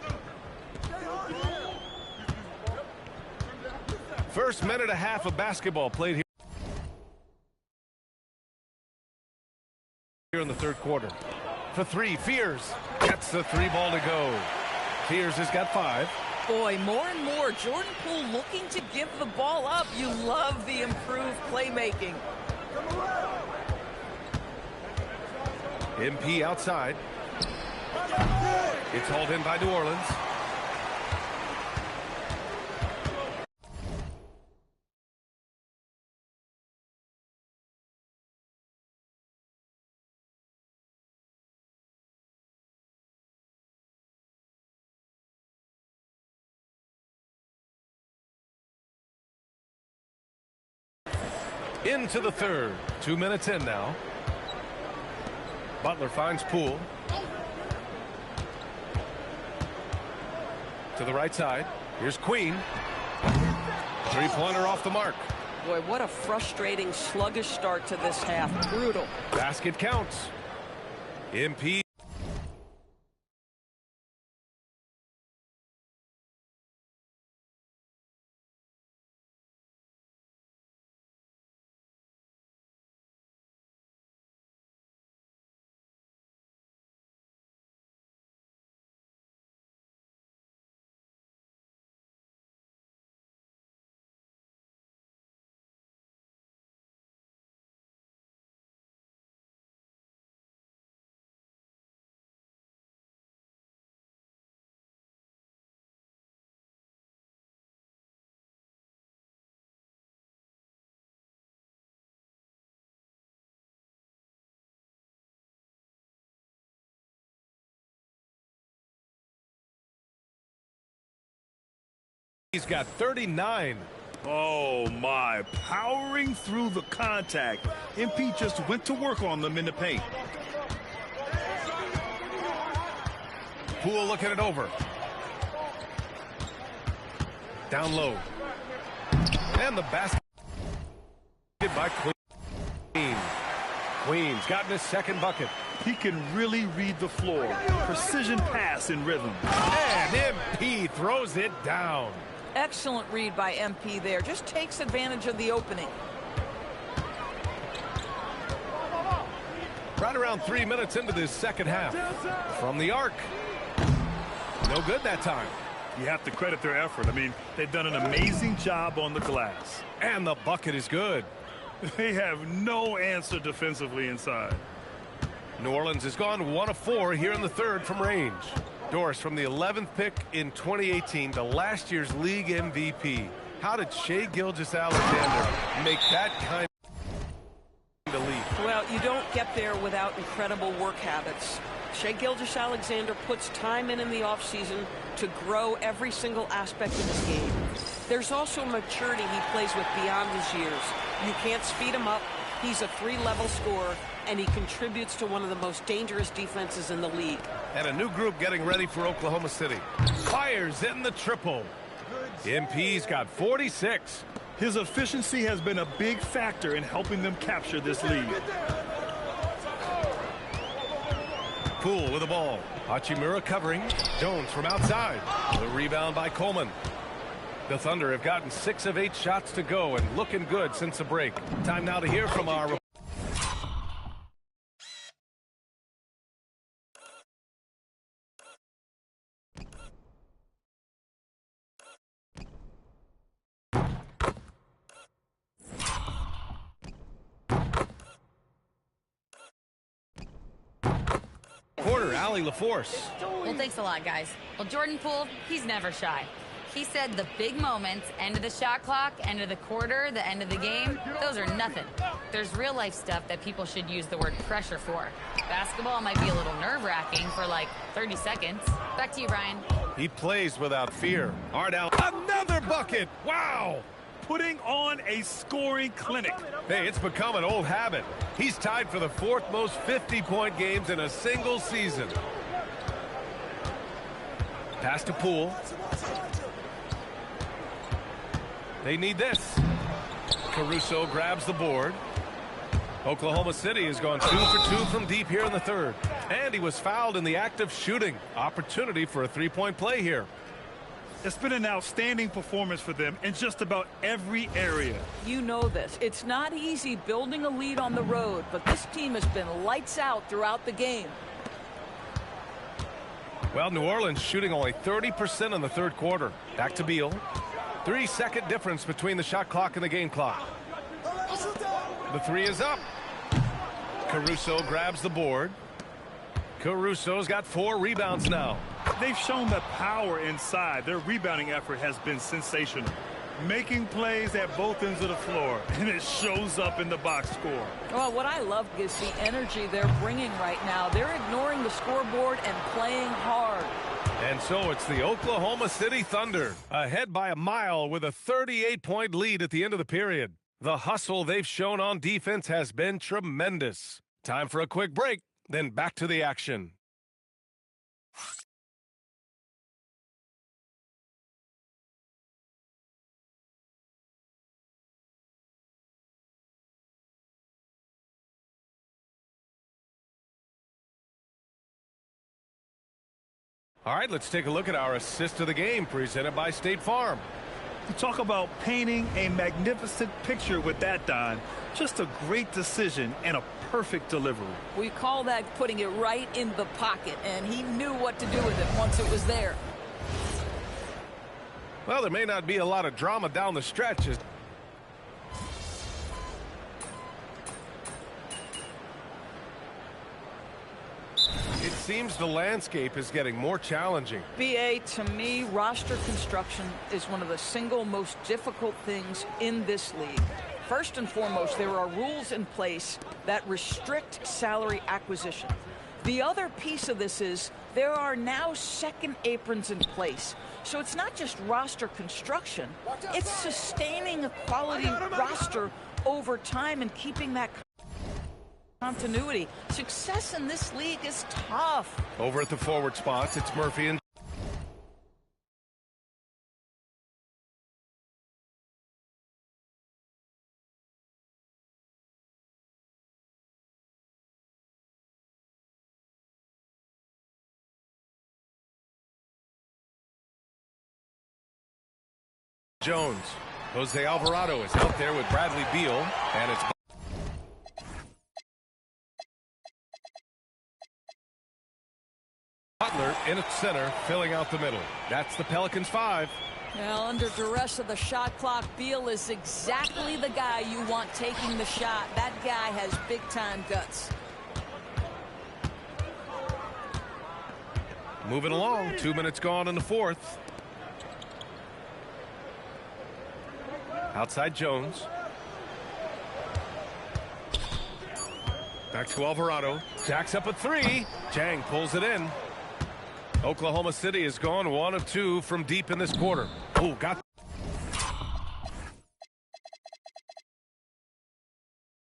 First minute and a half of basketball played here in the third quarter. For 3, Fears gets the 3 ball to go. Fears has got 5. Boy, more and more, Jordan Poole looking to give the ball up. You love the improved playmaking. MP outside. It's hauled in by New Orleans. Into the third. 2 minutes in now. Butler finds Poole. To the right side. Here's Queen. Three-pointer off the mark. Boy, what a frustrating, sluggish start to this half. Brutal. Basket counts. MP. He's got 39. Oh, my. Powering through the contact. MP just went to work on them in the paint. Poole looking it over. Down low. And the basket by Queen. Queen's gotten his second bucket. He can really read the floor. Precision pass in rhythm. And MP throws it down. Excellent read by MP there. Just takes advantage of the opening. Right around 3 minutes into this second half. From the arc. No good that time. You have to credit their effort. I mean, they've done an amazing job on the glass. And the bucket is good. They have no answer defensively inside. New Orleans has gone 1 of 4 here in the third from range. Doris, from the 11th pick in 2018 to last year's league MVP. How did Shai Gilgeous-Alexander make that kind of leap? Well, you don't get there without incredible work habits. Shai Gilgeous-Alexander puts time in the offseason to grow every single aspect of his game. There's also maturity he plays with beyond his years. You can't speed him up. He's a 3-level scorer, and he contributes to one of the most dangerous defenses in the league. And a new group getting ready for Oklahoma City. Fires in the triple. MP's got 46. His efficiency has been a big factor in helping them capture this lead. Poole with the ball. Hachimura covering. Jones from outside. The rebound by Coleman. The Thunder have gotten 6 of 8 shots to go and looking good since the break. Time now to hear from our quarter, Allie LaForce. Well, thanks a lot, guys. Well, Jordan Poole, he's never shy. He said the big moments, end of the shot clock, end of the quarter, the end of the game, those are nothing. There's real-life stuff that people should use the word pressure for. Basketball might be a little nerve-wracking for like 30 seconds. Back to you, Ryan. He plays without fear. Art Allen, another bucket. Wow. Putting on a scoring clinic. Hey, it's become an old habit. He's tied for the 4th most 50-point games in a single season. Pass to Poole. They need this. Caruso grabs the board. Oklahoma City has gone 2 for 2 from deep here in the third. And he was fouled in the act of shooting. Opportunity for a three-point play here. It's been an outstanding performance for them in just about every area. You know this. It's not easy building a lead on the road, but this team has been lights out throughout the game. Well, New Orleans shooting only 30% in the third quarter. Back to Beal. 3-second difference between the shot clock and the game clock. The three is up. Caruso grabs the board. Caruso's got 4 rebounds now. They've shown the power inside. Their rebounding effort has been sensational. Making plays at both ends of the floor, and it shows up in the box score. Well, what I love is the energy they're bringing right now. They're ignoring the scoreboard and playing hard. And so it's the Oklahoma City Thunder, ahead by a mile with a 38-point lead at the end of the period. The hustle they've shown on defense has been tremendous. Time for a quick break, then back to the action. All right, let's take a look at our assist of the game presented by State Farm. You talk about painting a magnificent picture with that, Don. Just a great decision and a perfect delivery. We call that putting it right in the pocket, and he knew what to do with it once it was there. Well, there may not be a lot of drama down the stretch. It seems the landscape is getting more challenging. BA, to me, roster construction is one of the single most difficult things in this league. First and foremost, there are rules in place that restrict salary acquisition. The other piece of this is there are now second aprons in place. So it's not just roster construction, it's sustaining a quality roster over time and keeping that continuity. Success in this league is tough. Over at the forward spots, it's Murphy and Jones. Jose Alvarado is out there with Bradley Beal, and it's Butler in at center, filling out the middle. That's the Pelicans 5. Well, under duress of the shot clock, Beal is exactly the guy you want taking the shot. That guy has big-time guts. Moving along, 2 minutes gone in the fourth. Outside Jones. Back to Alvarado. Jacks up a 3. Jang pulls it in. Oklahoma City has gone 1 of 2 from deep in this quarter. Oh, got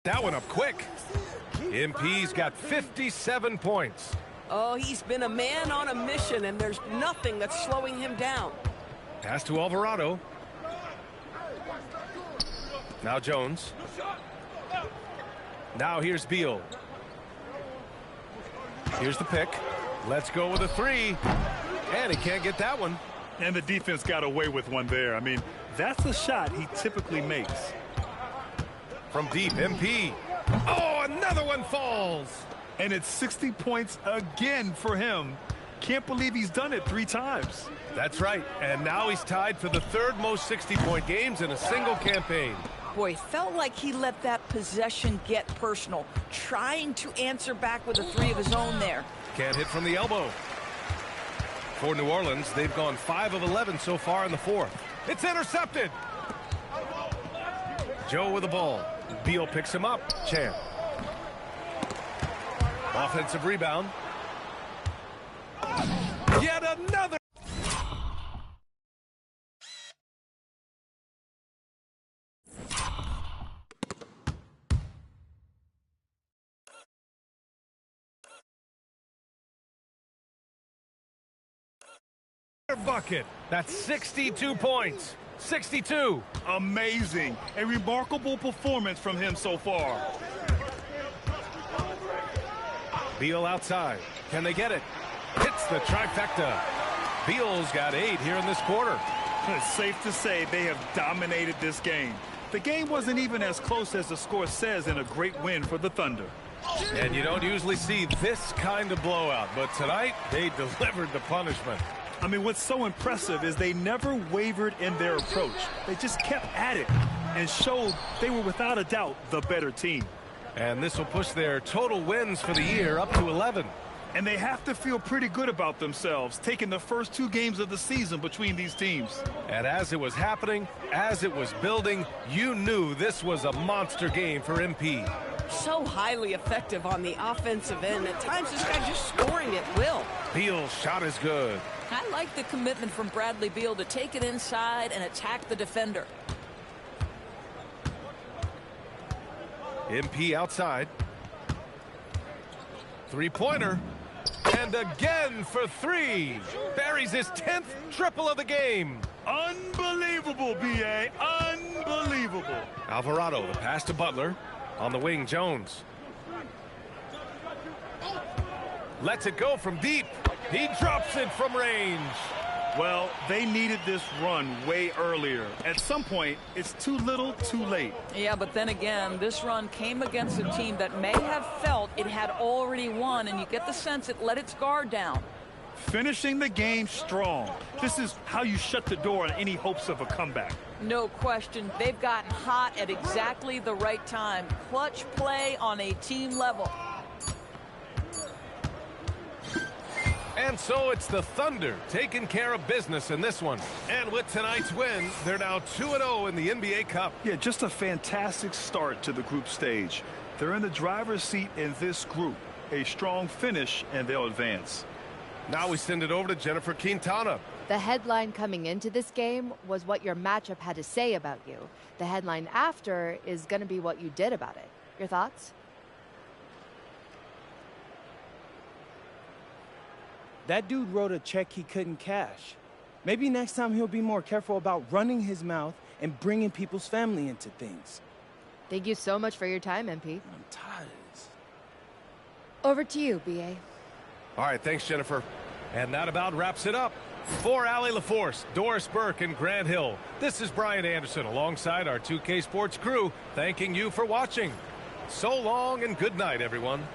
that one up quick. MP's got 57 points. Oh, he's been a man on a mission, and there's nothing that's slowing him down. Pass to Alvarado. Now Jones. Now here's Beal. Here's the pick. Let's go with a 3. And he can't get that one. And the defense got away with one there. I mean, that's a shot he typically makes. From deep, MP. Oh, another one falls. And it's 60 points again for him. Can't believe he's done it 3 times. That's right. And now he's tied for the 3rd most 60-point games in a single campaign. Boy, felt like he let that possession get personal, trying to answer back with a 3 of his own there. Can't hit from the elbow. For New Orleans, they've gone 5 of 11 so far in the 4th. It's intercepted. Joe with the ball. Beal picks him up. Chan. Offensive rebound. Yet another. Bucket. That's 62 points. 62. Amazing. A remarkable performance from him so far. Beal outside. Can they get it? Hits the trifecta. Beal's got 8 here in this quarter. It's safe to say they have dominated this game. The game wasn't even as close as the score says in a great win for the Thunder. And you don't usually see this kind of blowout, but tonight they delivered the punishment. I mean, what's so impressive is they never wavered in their approach. They just kept at it. and showed they were without a doubt the better team. And this will push their total wins for the year up to 11. And they have to feel pretty good about themselves, taking the first 2 games of the season between these teams. And as it was happening, as it was building, you knew this was a monster game for MP. So highly effective on the offensive end. At times, this guy just scoring at will. Beal's shot is good. I like the commitment from Bradley Beal to take it inside and attack the defender. MP outside. 3-pointer. And again for 3. Buries his 10th triple of the game. Unbelievable, B.A. Unbelievable. Alvarado, the pass to Butler. On the wing, Jones. Lets it go from deep. He drops it from range. Well, they needed this run way earlier. At some point, it's too little, too late. Yeah, but then again, this run came against a team that may have felt it had already won, and you get the sense it let its guard down. Finishing the game strong. This is how you shut the door on any hopes of a comeback. No question. They've gotten hot at exactly the right time. Clutch play on a team level. And so it's the Thunder taking care of business in this one. And with tonight's win, they're now 2-0 in the NBA Cup. Yeah, just a fantastic start to the group stage. They're in the driver's seat in this group. A strong finish, and they'll advance. Now we send it over to Jennifer Quintana. The headline coming into this game was what your matchup had to say about you. The headline after is going to be what you did about it. Your thoughts? That dude wrote a check he couldn't cash. Maybe next time he'll be more careful about running his mouth and bringing people's family into things. Thank you so much for your time, MP. I'm tired of this. Over to you, BA. All right, thanks, Jennifer. And that about wraps it up. For Allie LaForce, Doris Burke, and Grant Hill, this is Brian Anderson alongside our 2K Sports crew, thanking you for watching. So long and good night, everyone.